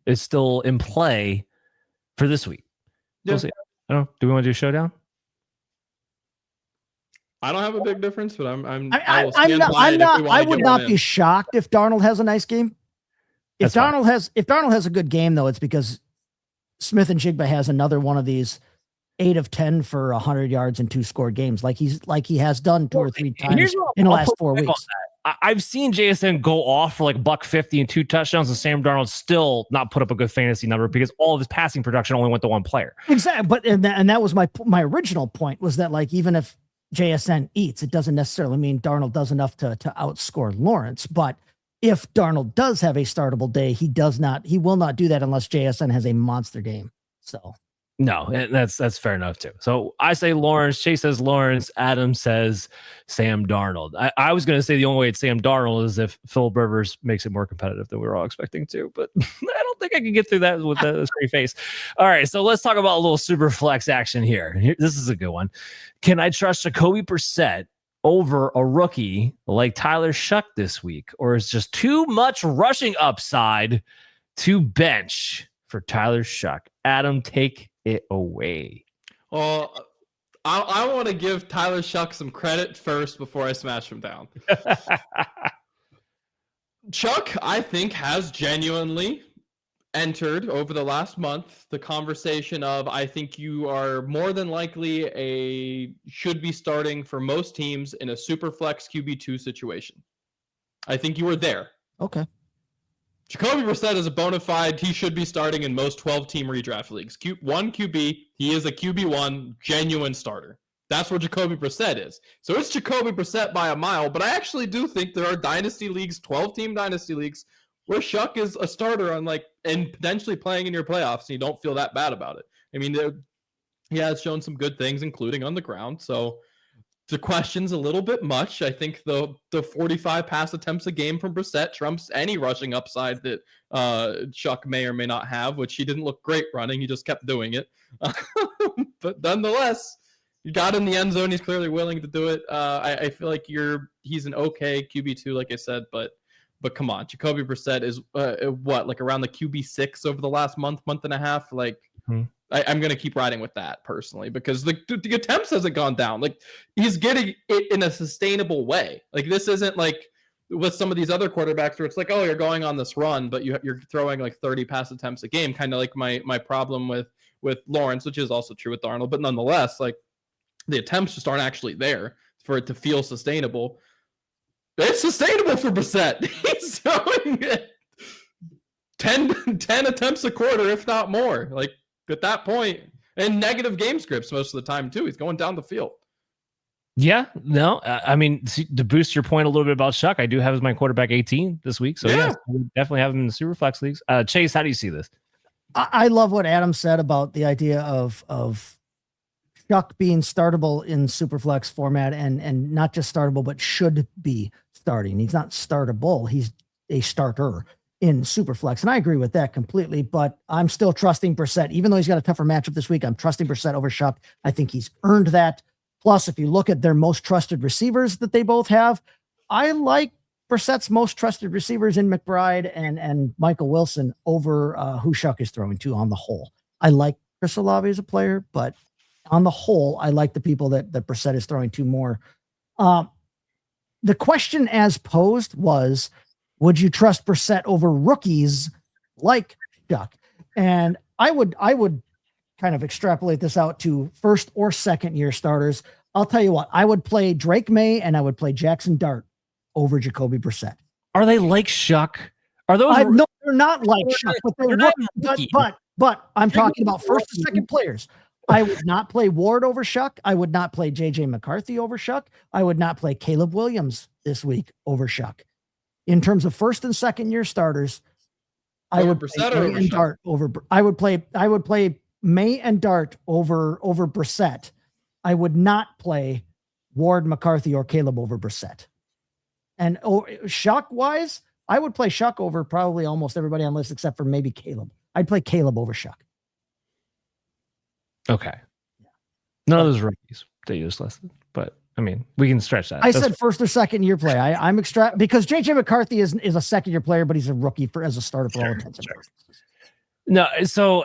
is still in play for this week. Yeah. We'll see. I don't know. Do we want to do a showdown? I don't have a big difference, but I would not be shocked if Darnold has a nice game. If Darnold has a good game, though, it's because Smith and Jigba has another one of these 8 of 10 for 100 yards and 2 scored games, like he has done 2 or 3 times in the last 4 weeks. I've seen JSN go off for like $150 and 2 touchdowns, and Sam Darnold still not put up a good fantasy number because all of his passing production only went to one player. Exactly, but and that was my original point, was that like even if JSN eats, it doesn't necessarily mean Darnold does enough to outscore Lawrence. But if Darnold does have a startable day, he will not do that unless JSN has a monster game. So. No, that's fair enough too. So I say Lawrence, Chase says Lawrence, Adam says Sam Darnold. I was going to say the only way it's Sam Darnold is if Philip Rivers makes it more competitive than we were all expecting to, but I don't think I can get through that with a straight face. All right, so let's talk about a little super flex action here. This is a good one. Can I trust Jacoby Brissett over a rookie like Tyler Shough this week, or is just too much rushing upside to bench for Tyler Shough? Adam, take it away. Well, I want to give Tyler Shough some credit first before I smash him down. Shough, I think, has genuinely entered over the last month the conversation of, I think you are more than likely should be starting for most teams in a Superflex QB2 situation. I think you are there. Okay. Jacoby Brissett is a bona fide. He should be starting in most 12-team redraft leagues. One QB, he is a QB1, genuine starter. That's what Jacoby Brissett is. So it's Jacoby Brissett by a mile, but I actually do think there are dynasty leagues, 12-team dynasty leagues, where Shough is a starter on and potentially playing in your playoffs, and you don't feel that bad about it. I mean, he has shown some good things, including on the ground. So the question's a little bit much. I think the 45 pass attempts a game from Brissett trumps any rushing upside that Shough may or may not have, which he didn't look great running. He just kept doing it. But nonetheless, you got in the end zone. He's clearly willing to do it. I feel like he's an okay QB2, like I said, but But come on, Jacoby Brissett is like around the QB6 over the last month and a half. Like, I'm going to keep riding with that personally because the attempts hasn't gone down. Like, he's getting it in a sustainable way. Like, this isn't like with some of these other quarterbacks where it's like, oh, you're going on this run, but you're throwing like 30 pass attempts a game. Kind of like my problem with Lawrence, which is also true with Darnold. But nonetheless, like, the attempts just aren't actually there for it to feel sustainable. It's sustainable for Brissett. He's throwing 10 attempts a quarter, if not more. Like, at that point, and negative game scripts most of the time too. He's going down the field. Yeah, no, I mean, to boost your point a little bit about Shough, I do have as my quarterback 18 this week. So yeah, I definitely have him in the Superflex leagues. Chase, how do you see this? I love what Adam said about the idea of Shough being startable in Superflex format and not just startable, but should be starting. He's not startable. He's a starter in Superflex. And I agree with that completely, but I'm still trusting Brissett. Even though he's got a tougher matchup this week, I'm trusting Brissett over Shough. I think he's earned that. Plus, if you look at their most trusted receivers that they both have, I like Brissett's most trusted receivers in McBride and Michael Wilson over who Shough is throwing to on the whole. I like Chris Olave as a player, but on the whole, I like the people that Brissett is throwing to more. The question as posed was, would you trust Brissett over rookies like Shough? And I would kind of extrapolate this out to first or second year starters. I'll tell you what, I would play Drake May and I would play Jackson Dart over Jacoby Brissett. Are they like Shough? Are those? No, they're not like Shough, but I'm talking about first and second players. I would not play Ward over Shough. I would not play JJ McCarthy over Shough. I would not play Caleb Williams this week over Shough. In terms of first and second year starters, I would play May and Dart over Brissett. I would not play Ward, McCarthy, or Caleb over Brissett. And Shough wise, I would play Shough over probably almost everybody on the list except for maybe Caleb. I'd play Caleb over Shough. Okay. None of those rookies that you just listed, but I mean, we can stretch that. I said first or second year play. I'm because JJ McCarthy is a second year player, but he's a rookie as a starter for all intents and purposes. No, so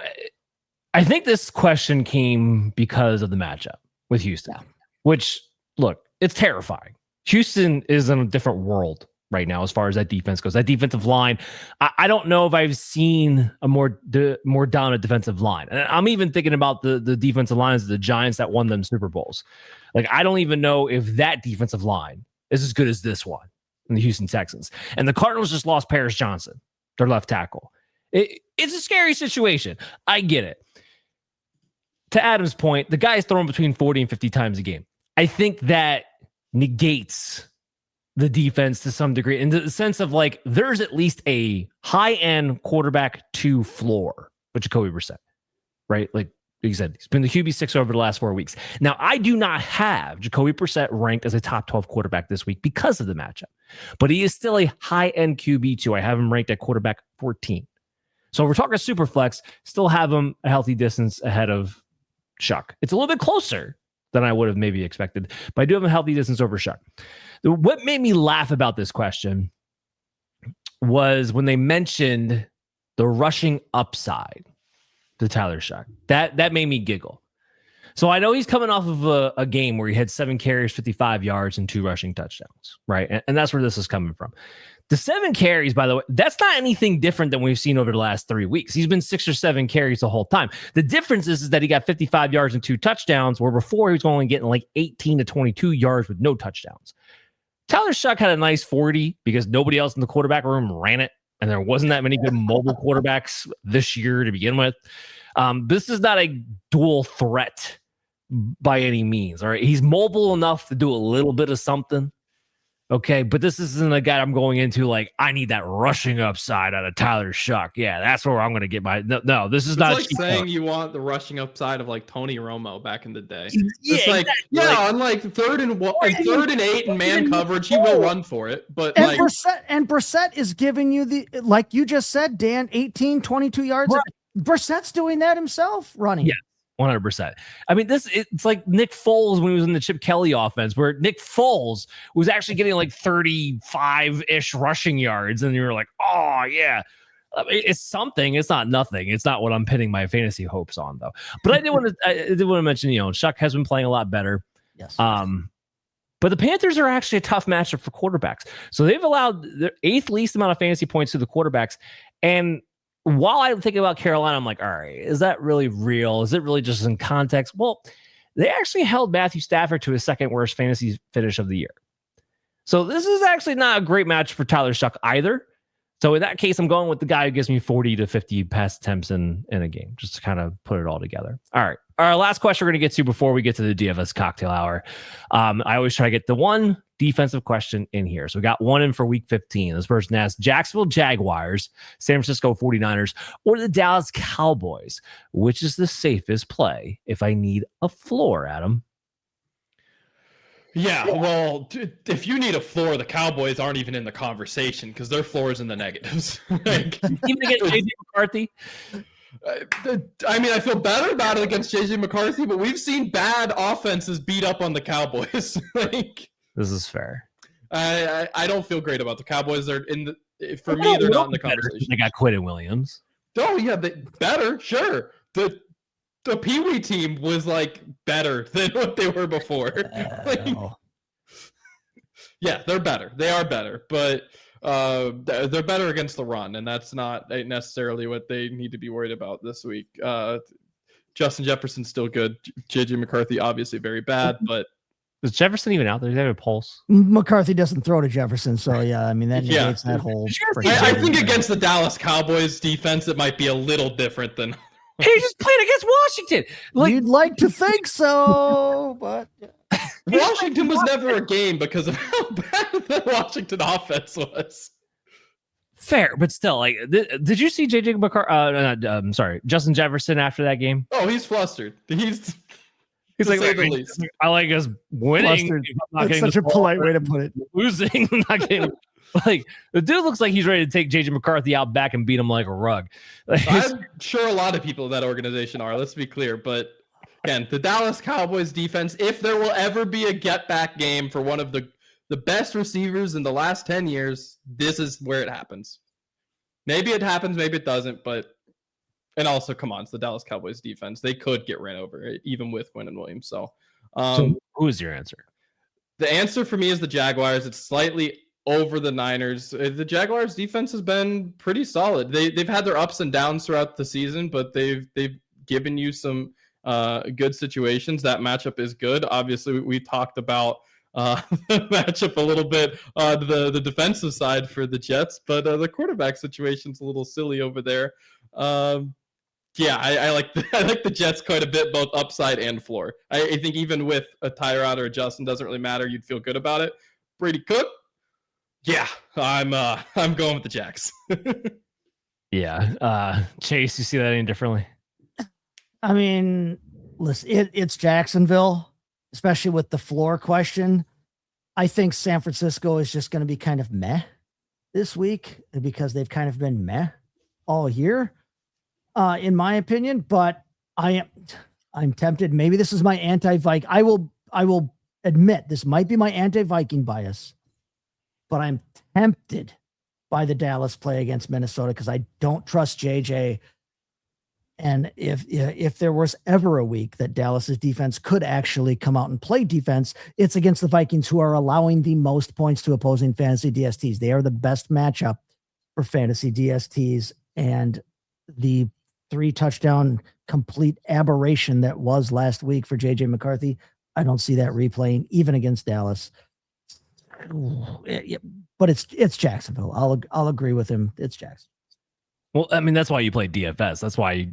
I think this question came because of the matchup with Houston, which, look, it's terrifying. Houston is in a different world right now as far as that defense goes. That defensive line, I don't know if I've seen a more dominant defensive line. And I'm even thinking about the defensive lines of the Giants that won them Super Bowls. Like, I don't even know if that defensive line is as good as this one in the Houston Texans. And the Cardinals just lost Paris Johnson, their left tackle. It's a scary situation. I get it. To Adam's point, the guy's throwing between 40 and 50 times a game. I think that negates the defense to some degree in the sense of, like, there's at least a high-end quarterback 2 floor with Jacoby Brissett, right? Like you said, he's been the QB6 over the last 4 weeks. Now, I do not have Jacoby Brissett ranked as a top 12 quarterback this week because of the matchup, but he is still a high-end QB2. I have him ranked at quarterback 14. So we're talking super flex, still have him a healthy distance ahead of Shough. It's a little bit closer than I would have maybe expected, but I do have a healthy distance over Shough. What made me laugh about this question was when they mentioned the rushing upside to Tyler Shough. That made me giggle. So I know he's coming off of a game where he had 7 carries, 55 yards, and 2 rushing touchdowns, right? And that's where this is coming from. The 7 carries, by the way, that's not anything different than we've seen over the last 3 weeks. He's been 6 or 7 carries the whole time. The difference is that he got 55 yards and 2 touchdowns, where before he was only getting like 18 to 22 yards with no touchdowns. Tyler Shough had a nice 40 because nobody else in the quarterback room ran it, and there wasn't that many good mobile quarterbacks this year to begin with. This is not a dual threat by any means. All right, he's mobile enough to do a little bit of something. Okay, but this isn't a guy I'm going into like, I need that rushing upside out of Tyler Shough. Yeah, that's where I'm going to get my... No, this is not... It's like saying you want the rushing upside of like Tony Romo back in the day. Yeah, it's like, exactly. on like third and 8 and man coverage, he will run for it. But Brissett is giving you the, like you just said, Dan, 18, 22 yards. Right. Brissett's doing that himself running. Yeah. 100%. I mean, it's like Nick Foles when he was in the Chip Kelly offense, where Nick Foles was actually getting like 35-ish rushing yards, and you were like, oh, yeah. I mean, it's something. It's not nothing. It's not what I'm pinning my fantasy hopes on, though. But I did want to mention, Shough has been playing a lot better. Yes. But the Panthers are actually a tough matchup for quarterbacks. So they've allowed the 8th least amount of fantasy points to the quarterbacks. And while I think about Carolina, I'm like, all right, is that really real? Is it really just in context? Well, they actually held Matthew Stafford to his second worst fantasy finish of the year. So this is actually not a great match for Tyler Shough either. So in that case, I'm going with the guy who gives me 40 to 50 pass attempts in a game, just to kind of put it all together. All right. Our last question we're going to get to before we get to the DFS Cocktail Hour. I always try to get the one defensive question in here. So we got one in for week 15. This person asked Jacksonville Jaguars, San Francisco 49ers, or the Dallas Cowboys. Which is the safest play if I need a floor, Adam? Yeah, well, if you need a floor, the Cowboys aren't even in the conversation because their floor is in the negatives. Even against JJ McCarthy? I mean, I feel better about it against JJ McCarthy, but we've seen bad offenses beat up on the Cowboys. This is fair. I don't feel great about the Cowboys. They're for me, they're not in the conversation. They got Quinn Williams. Oh yeah, better, sure. The Pee Wee team was better than what they were before. Yeah, they're better. They are better, but they're better against the run, and that's not necessarily what they need to be worried about this week. Justin Jefferson's still good. JJ McCarthy obviously very bad, but is Jefferson even out there? Does he have a pulse? McCarthy doesn't throw to Jefferson, so yeah, I mean that negates that whole. I think against the Dallas Cowboys defense, it might be a little different than. He just played against Washington. You'd like to think so, but Washington was never a game because of how bad the Washington offense was. Fair, but still, did you see JJ McCarthy? Justin Jefferson after that game? Oh, he's flustered. He's like the least. I like us winning. That's such a polite way to put it. Losing, not getting. The dude looks like he's ready to take JJ McCarthy out back and beat him like a rug. I'm sure a lot of people in that organization are. Let's be clear. But again, the Dallas Cowboys defense, if there will ever be a get-back game for one of the best receivers in the last 10 years, this is where it happens. Maybe it happens, maybe it doesn't. And also, come on, it's the Dallas Cowboys defense. They could get ran over, even with Quinn Williams. So who is your answer? The answer for me is the Jaguars. It's slightly over the Niners. The Jaguars defense has been pretty solid. They've had their ups and downs throughout the season, but they've given you some good situations. That matchup is good. Obviously, we talked about the matchup a little bit on the defensive side for the Jets, but the quarterback situation's a little silly over there. Yeah, I like the Jets quite a bit, both upside and floor. I think even with a Tyrod or a Justin, doesn't really matter. You'd feel good about it. Brady Cook. Yeah, I'm going with the Jacks. Yeah. Chase, you see that any differently? I mean, listen, it's Jacksonville, especially with the floor question. I think San Francisco is just going to be kind of meh this week because they've kind of been meh all year, in my opinion. But I'm tempted. Maybe this is my anti-Viking. I will admit this might be my anti-Viking bias. But I'm tempted by the Dallas play against Minnesota because I don't trust JJ. And if there was ever a week that Dallas's defense could actually come out and play defense, it's against the Vikings, who are allowing the most points to opposing fantasy DSTs. They are the best matchup for fantasy DSTs, and the 3-touchdown complete aberration that was last week for JJ McCarthy, I don't see that replaying even against Dallas. But it's Jacksonville. I'll agree with him. It's Jacksonville. Well, I mean, that's why you play DFS. That's why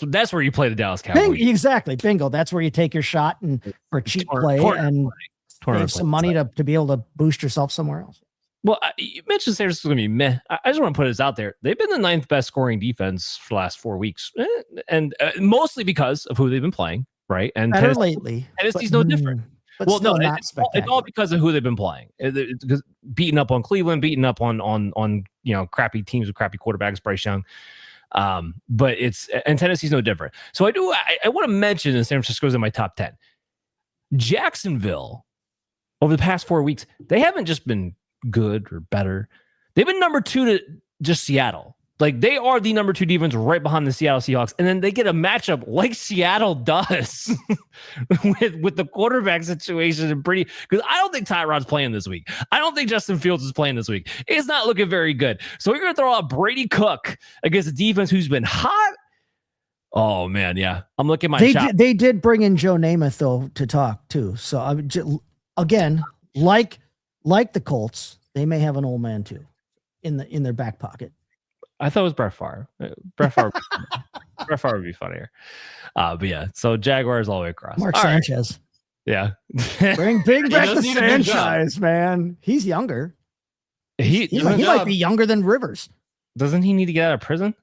that's where you play the Dallas Cowboys. Exactly. Bingo. That's where you take your shot and for cheap play and save some money to be able to boost yourself somewhere else. Well, you mentioned San Francisco's going to be meh. I just want to put this out there. They've been the 9th best scoring defense for the last 4 weeks, and mostly because of who they've been playing, right? And better lately. Tennessee's no different. But well, no, it's all because of who they've been playing. Beating up on Cleveland, beating up on crappy teams with crappy quarterbacks, Bryce Young. But Tennessee's no different. So I want to mention that San Francisco's in my top 10. Jacksonville, over the past 4 weeks, they haven't just been good or better. They've been number 2 to just Seattle. Like, they are the number 2 defense right behind the Seattle Seahawks. And then they get a matchup like Seattle does with the quarterback situation. And because I don't think Tyrod's playing this week. I don't think Justin Fields is playing this week. It's not looking very good. So we're going to throw out Brady Cook against a defense who's been hot. Oh, man, yeah. I'm looking at my They did bring in Joe Namath, though, to talk, too. So, again, like the Colts, they may have an old man, too, in their back pocket. I thought it was Brett Favre. Brett Favre would be funnier. But yeah, so Jaguars all the way across. Mark Sanchez. Right. Yeah. Bring back the Sanchez, man. He's younger. He might be younger than Rivers. Doesn't he need to get out of prison?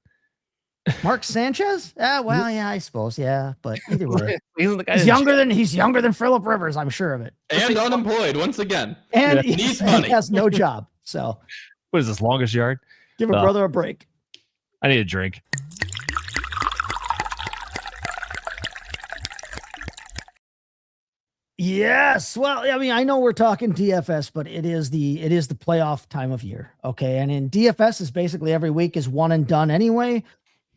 Mark Sanchez? Well, yeah, I suppose. Yeah, but either way. he's younger than Phillip Rivers, I'm sure of it. And unemployed once again. And he has no job. So what is this, longest yard? Give a brother a break. I need a drink. Yes. Well, I mean, I know we're talking DFS, but it is the playoff time of year. Okay. And in DFS is basically every week is one and done anyway.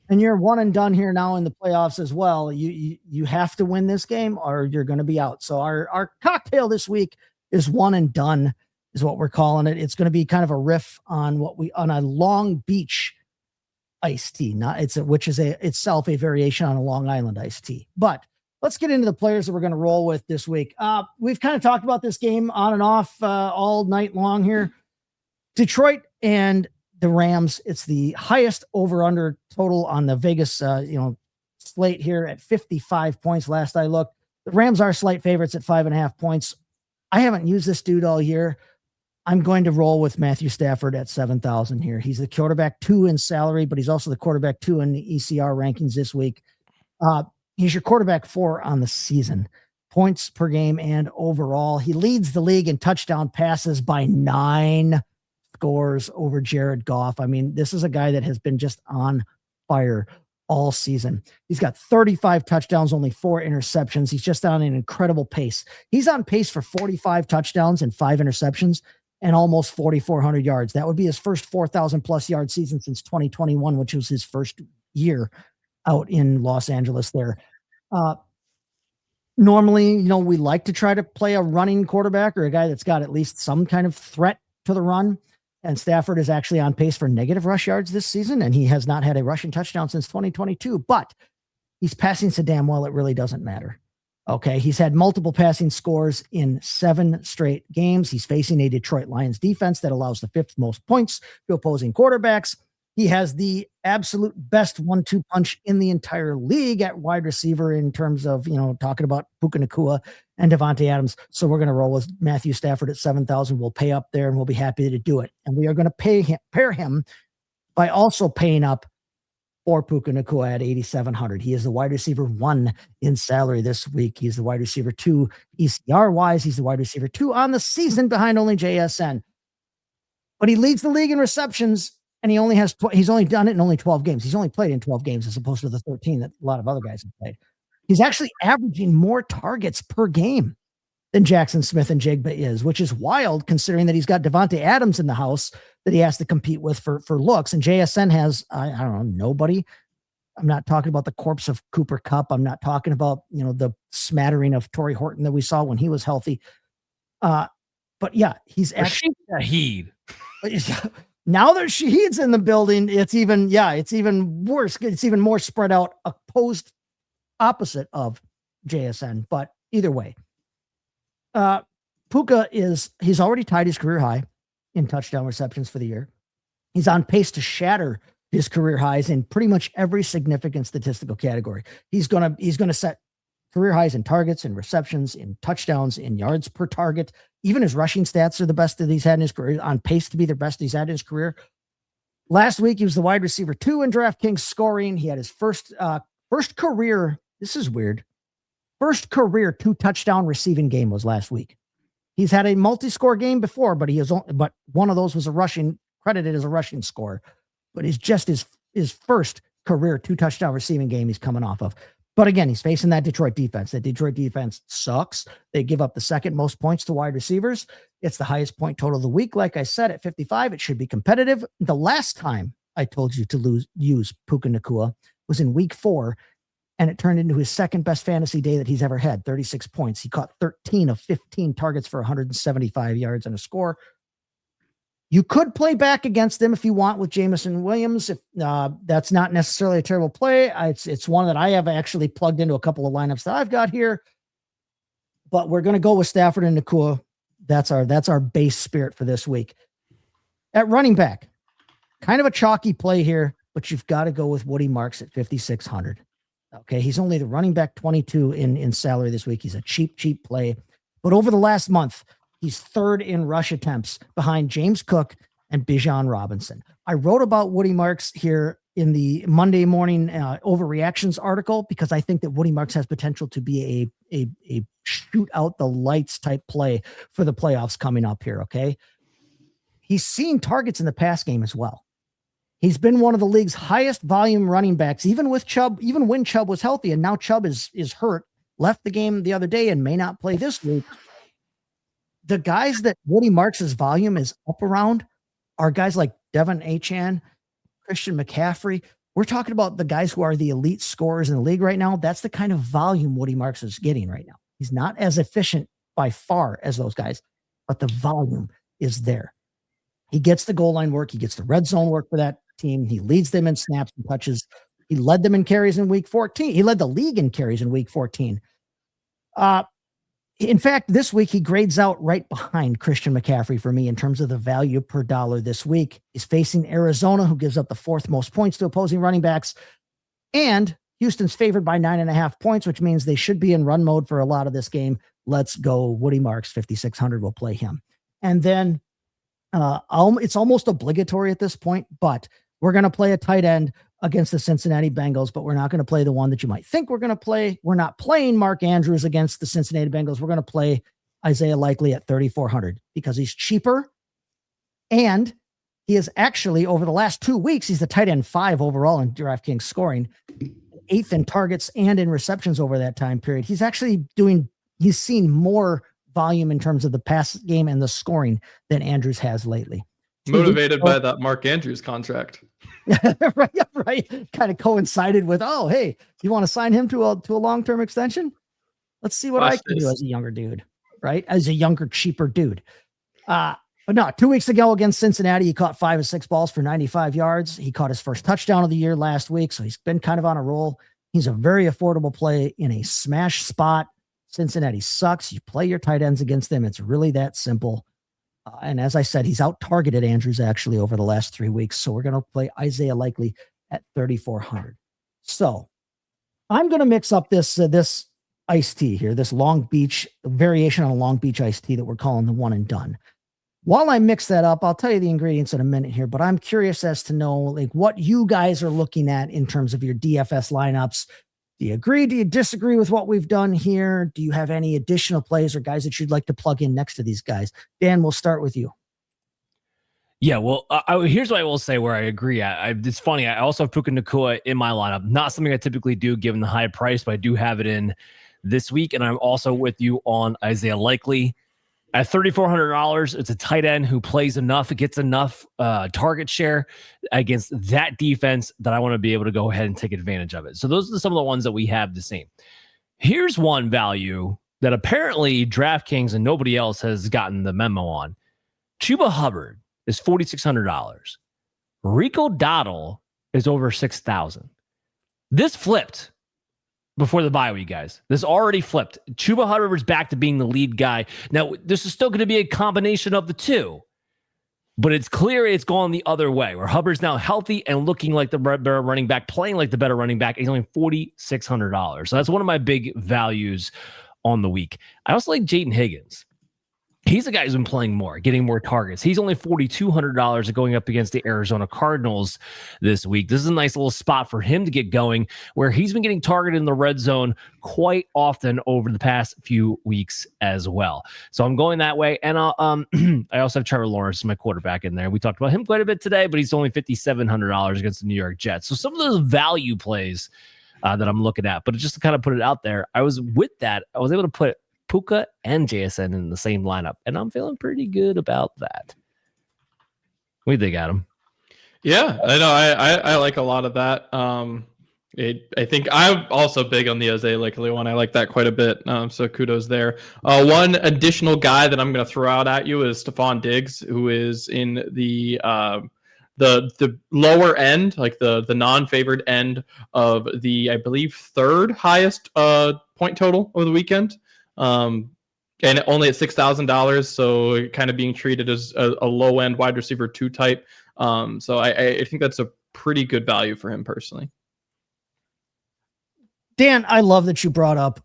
And you're one and done here now in the playoffs as well. You have to win this game or you're going to be out. So our cocktail this week is one and done. Is what we're calling it. It's going to be kind of a riff on a Long Beach iced tea. Which is itself a variation on a Long Island iced tea. But let's get into the players that we're going to roll with this week. We've kind of talked about this game on and off all night long here. Detroit and the Rams. It's the highest over/under total on the Vegas slate here at 55 points. Last I looked, the Rams are slight favorites at 5.5 points. I haven't used this dude all year. I'm going to roll with Matthew Stafford at 7,000 here. He's the quarterback 2 in salary, but he's also the quarterback 2 in the ECR rankings this week. He's your quarterback 4 on the season, points per game and overall. He leads the league in touchdown passes by 9 scores over Jared Goff. I mean, this is a guy that has been just on fire all season. He's got 35 touchdowns, only 4 interceptions. He's just on an incredible pace. He's on pace for 45 touchdowns and 5 interceptions and almost 4,400 yards. That would be his first 4,000 plus yard season since 2021, which was his first year out in Los Angeles there. Normally, we like to try to play a running quarterback or a guy that's got at least some kind of threat to the run. And Stafford is actually on pace for negative rush yards this season, and he has not had a rushing touchdown since 2022, but he's passing so damn well, it really doesn't matter. Okay, he's had multiple passing scores in 7 straight games. He's facing a Detroit Lions defense that allows the 5th most points to opposing quarterbacks. He has the absolute best 1-2 punch in the entire league at wide receiver in terms of, talking about Puka Nacua and Devontae Adams. So we're going to roll with Matthew Stafford at 7,000. We'll pay up there and we'll be happy to do it. And we are going to pair him by also paying up for Puka Nacua at 8,700. He is the wide receiver 1 in salary this week. He's the wide receiver 2 ECR wise. He's the wide receiver 2 on the season behind only JSN. But he leads the league in receptions. And he's only done it in only 12 games. He's only played in 12 games as opposed to the 13 that a lot of other guys have played. He's actually averaging more targets per game than Jackson Smith and Jigba is, which is wild considering that he's got Devontae Adams in the house that he has to compete with for looks. And JSN has, I don't know, nobody. I'm not talking about the corpse of Cooper Kupp. I'm not talking about, the smattering of Torrey Horton that we saw when he was healthy. But yeah, he's actually Shaheed. Now that Shaheed's in the building, it's even worse. It's even more spread out, opposite of JSN. But either way, Puka he's already tied his career high in touchdown receptions for the year. He's on pace to shatter his career highs in pretty much every significant statistical category. He's gonna set career highs in targets, in receptions, in touchdowns, in yards per target. Even his rushing stats are the best that he's had in his career, on pace to be the best he's had in his career. Last week, he was the wide receiver 2 in DraftKings scoring. He had his first career. This is weird. First career 2 touchdown receiving game was last week. He's had a multi-score game before, but one of those was credited as a rushing score. But he's just his first career 2-touchdown receiving game he's coming off of. But again, he's facing that Detroit defense. That Detroit defense sucks. They give up the second most points to wide receivers. It's the highest point total of the week. Like I said, at 55, it should be competitive. The last time I told you to use Puka Nacua was in week 4, and it turned into his second best fantasy day that he's ever had, 36 points. He caught 13 of 15 targets for 175 yards and a score. You could play back against him if you want with Jameson Williams. If that's not necessarily a terrible play, it's one that I have actually plugged into a couple of lineups that I've got here. But we're going to go with Stafford and Nacua. That's our base spirit for this week. At running back, kind of a chalky play here, but you've got to go with Woody Marks at 5,600. Okay, he's only the running back 22 in salary this week. He's a cheap play, but over the last month, he's third in rush attempts behind James Cook and Bijan Robinson. I wrote about Woody Marks here in the Monday morning overreactions article because I think that Woody Marks has potential to be a shoot out the lights type play for the playoffs coming up here. Okay. He's seen targets in the pass game as well. He's been one of the league's highest volume running backs, even with Chubb, even when Chubb was healthy, and now Chubb is hurt, left the game the other day and may not play this week. The guys that Woody Marks' volume is up around are guys like Devin Achane, Christian McCaffrey. We're talking about the guys who are the elite scorers in the league right now. That's the kind of volume Woody Marks is getting right now. He's not as efficient by far as those guys, but the volume is there. He gets the goal line work. He gets the red zone work for that team. He leads them in snaps and touches. He led them in carries in week 14. He led the league in carries in week 14. In fact, this week he grades out right behind Christian McCaffrey for me in terms of the value per dollar this week. He's facing Arizona, who gives up the 4th most points to opposing running backs. And Houston's favored by 9.5 points, which means they should be in run mode for a lot of this game. Let's go. Woody Marks, 5,600. We'll play him. And then it's almost obligatory at this point, but we're going to play a tight end against the Cincinnati Bengals, but we're not going to play the one that you might think we're going to play. We're not playing Mark Andrews against the Cincinnati Bengals. We're going to play Isaiah Likely at 3,400 because he's cheaper. And he is actually, over the last 2 weeks, he's the tight end 5 overall in DraftKings scoring, 8th in targets and in receptions over that time period. He's actually he's seen more volume in terms of the pass game and the scoring than Andrews has lately. Motivated by that Mark Andrews contract. right. Kind of coincided with, oh, hey, you want to sign him to a long-term extension? Let's see what I can do as a younger dude, right? As a younger, cheaper dude. But no, 2 weeks ago against Cincinnati, he caught 5 of 6 balls for 95 yards. He caught his first touchdown of the year last week, so he's been kind of on a roll. He's a very affordable play in a smash spot. Cincinnati sucks. You play your tight ends against them. It's really that simple. And as I said, he's out-targeted Andrews actually over the last 3 weeks. So we're going to play Isaiah Likely at 3,400. So I'm going to mix up this iced tea here, this Long Beach variation on a Long Beach iced tea that we're calling the one and done. While I mix that up, I'll tell you the ingredients in a minute here, but I'm curious as to know like what you guys are looking at in terms of your DFS lineups. Do you agree? Do you disagree with what we've done here? Do you have any additional plays or guys that you'd like to plug in next to these guys? Dan, we'll start with you. Yeah, well, here's what I will say where I agree. It's funny. I also have Puka Nacua in my lineup. Not something I typically do given the high price, but I do have it in this week. And I'm also with you on Isaiah Likely. At $3,400, it's a tight end who plays enough, gets enough target share against that defense that I want to be able to go ahead and take advantage of it. So those are some of the ones that we have the same. Here's one value that apparently DraftKings and nobody else has gotten the memo on. Chuba Hubbard is $4,600. Rico Dowdle is over $6,000. This flipped before the bye week, guys. This already flipped. Chuba Hubbard is back to being the lead guy. Now, this is still going to be a combination of the two, but it's clear it's gone the other way, where Hubbard's now healthy and looking like the better running back, playing like the better running back. He's only $4,600. So that's one of my big values on the week. I also like Jayden Higgins. He's a guy who's been playing more, getting more targets. He's only $4,200 going up against the Arizona Cardinals this week. This is a nice little spot for him to get going, where he's been getting targeted in the red zone quite often over the past few weeks as well. So I'm going that way. And I also have Trevor Lawrence, my quarterback, in there. We talked about him quite a bit today, but he's only $5,700 against the New York Jets. So some of those value plays that I'm looking at, but just to kind of put it out there, I was able to put Puka and JSN in the same lineup, and I'm feeling pretty good about that. What do you think, Adam? Yeah, I know. I like a lot of that. I think I'm also big on the Isaiah Likely one. I like that quite a bit. So kudos there. One additional guy that I'm going to throw out at you is Stephon Diggs, who is in the lower end, like the non-favored end of the, I believe, third highest point total over the weekend. And only at $6,000, so kind of being treated as a low-end wide receiver 2 type. So I think that's a pretty good value for him personally. Dan, I love that you brought up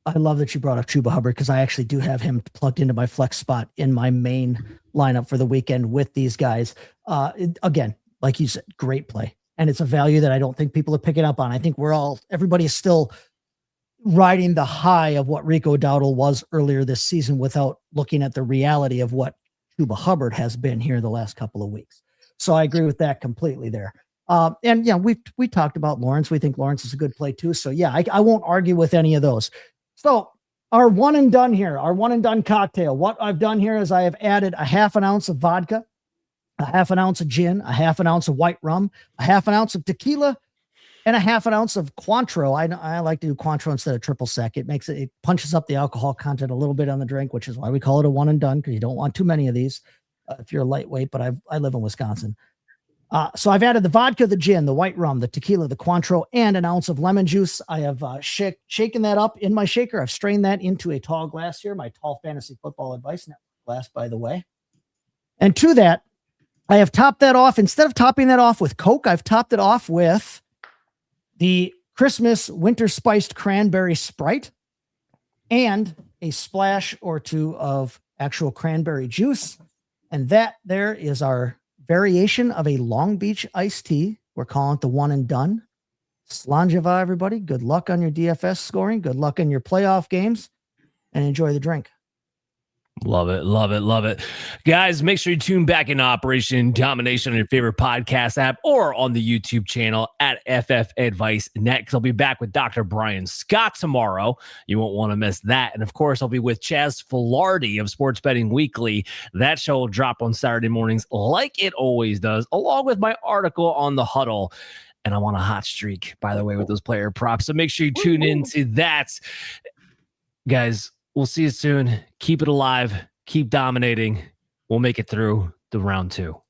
Chuba Hubbard, because I actually do have him plugged into my flex spot in my main lineup for the weekend with these guys. Again, like you said, great play. And it's a value that I don't think people are picking up on. I think everybody is still riding the high of what Rico Dowdle was earlier this season without looking at the reality of what Chuba Hubbard has been here the last couple of weeks. So I agree with that completely there. And yeah, we talked about Lawrence. We think Lawrence is a good play too. So yeah, I won't argue with any of those. So our one and done cocktail. What I've done here is I have added a half an ounce of vodka, a half an ounce of gin, a half an ounce of white rum, a half an ounce of tequila, and a half an ounce of Cointreau. I like to do Cointreau instead of triple sec. It punches up the alcohol content a little bit on the drink, which is why we call it a one and done, because you don't want too many of these if you're a lightweight, but I live in Wisconsin. So I've added the vodka, the gin, the white rum, the tequila, the Cointreau, and an ounce of lemon juice. I have shaken that up in my shaker. I've strained that into a tall glass here, my tall fantasy football advice network glass, by the way. And to that, I have topped that off. Instead of topping that off with Coke, I've topped it off with the Christmas winter spiced cranberry Sprite and a splash or two of actual cranberry juice. And that there is our variation of a Long Beach iced tea. We're calling it the one and done. Slanjava, everybody. Good luck on your DFS scoring. Good luck in your playoff games, and enjoy the drink. Love it, love it, love it. Guys, make sure you tune back in Operation Domination on your favorite podcast app or on the YouTube channel at FF Advice Net, because I'll be back with Dr. Brian Scott tomorrow. You won't want to miss that. And of course, I'll be with Chaz Filardi of Sports Betting Weekly. That show will drop on Saturday mornings like it always does, along with my article on the huddle. And I'm on a hot streak, by the way, with those player props. So make sure you tune in to that. Guys, we'll see you soon. Keep it alive. Keep dominating. We'll make it through the round 2.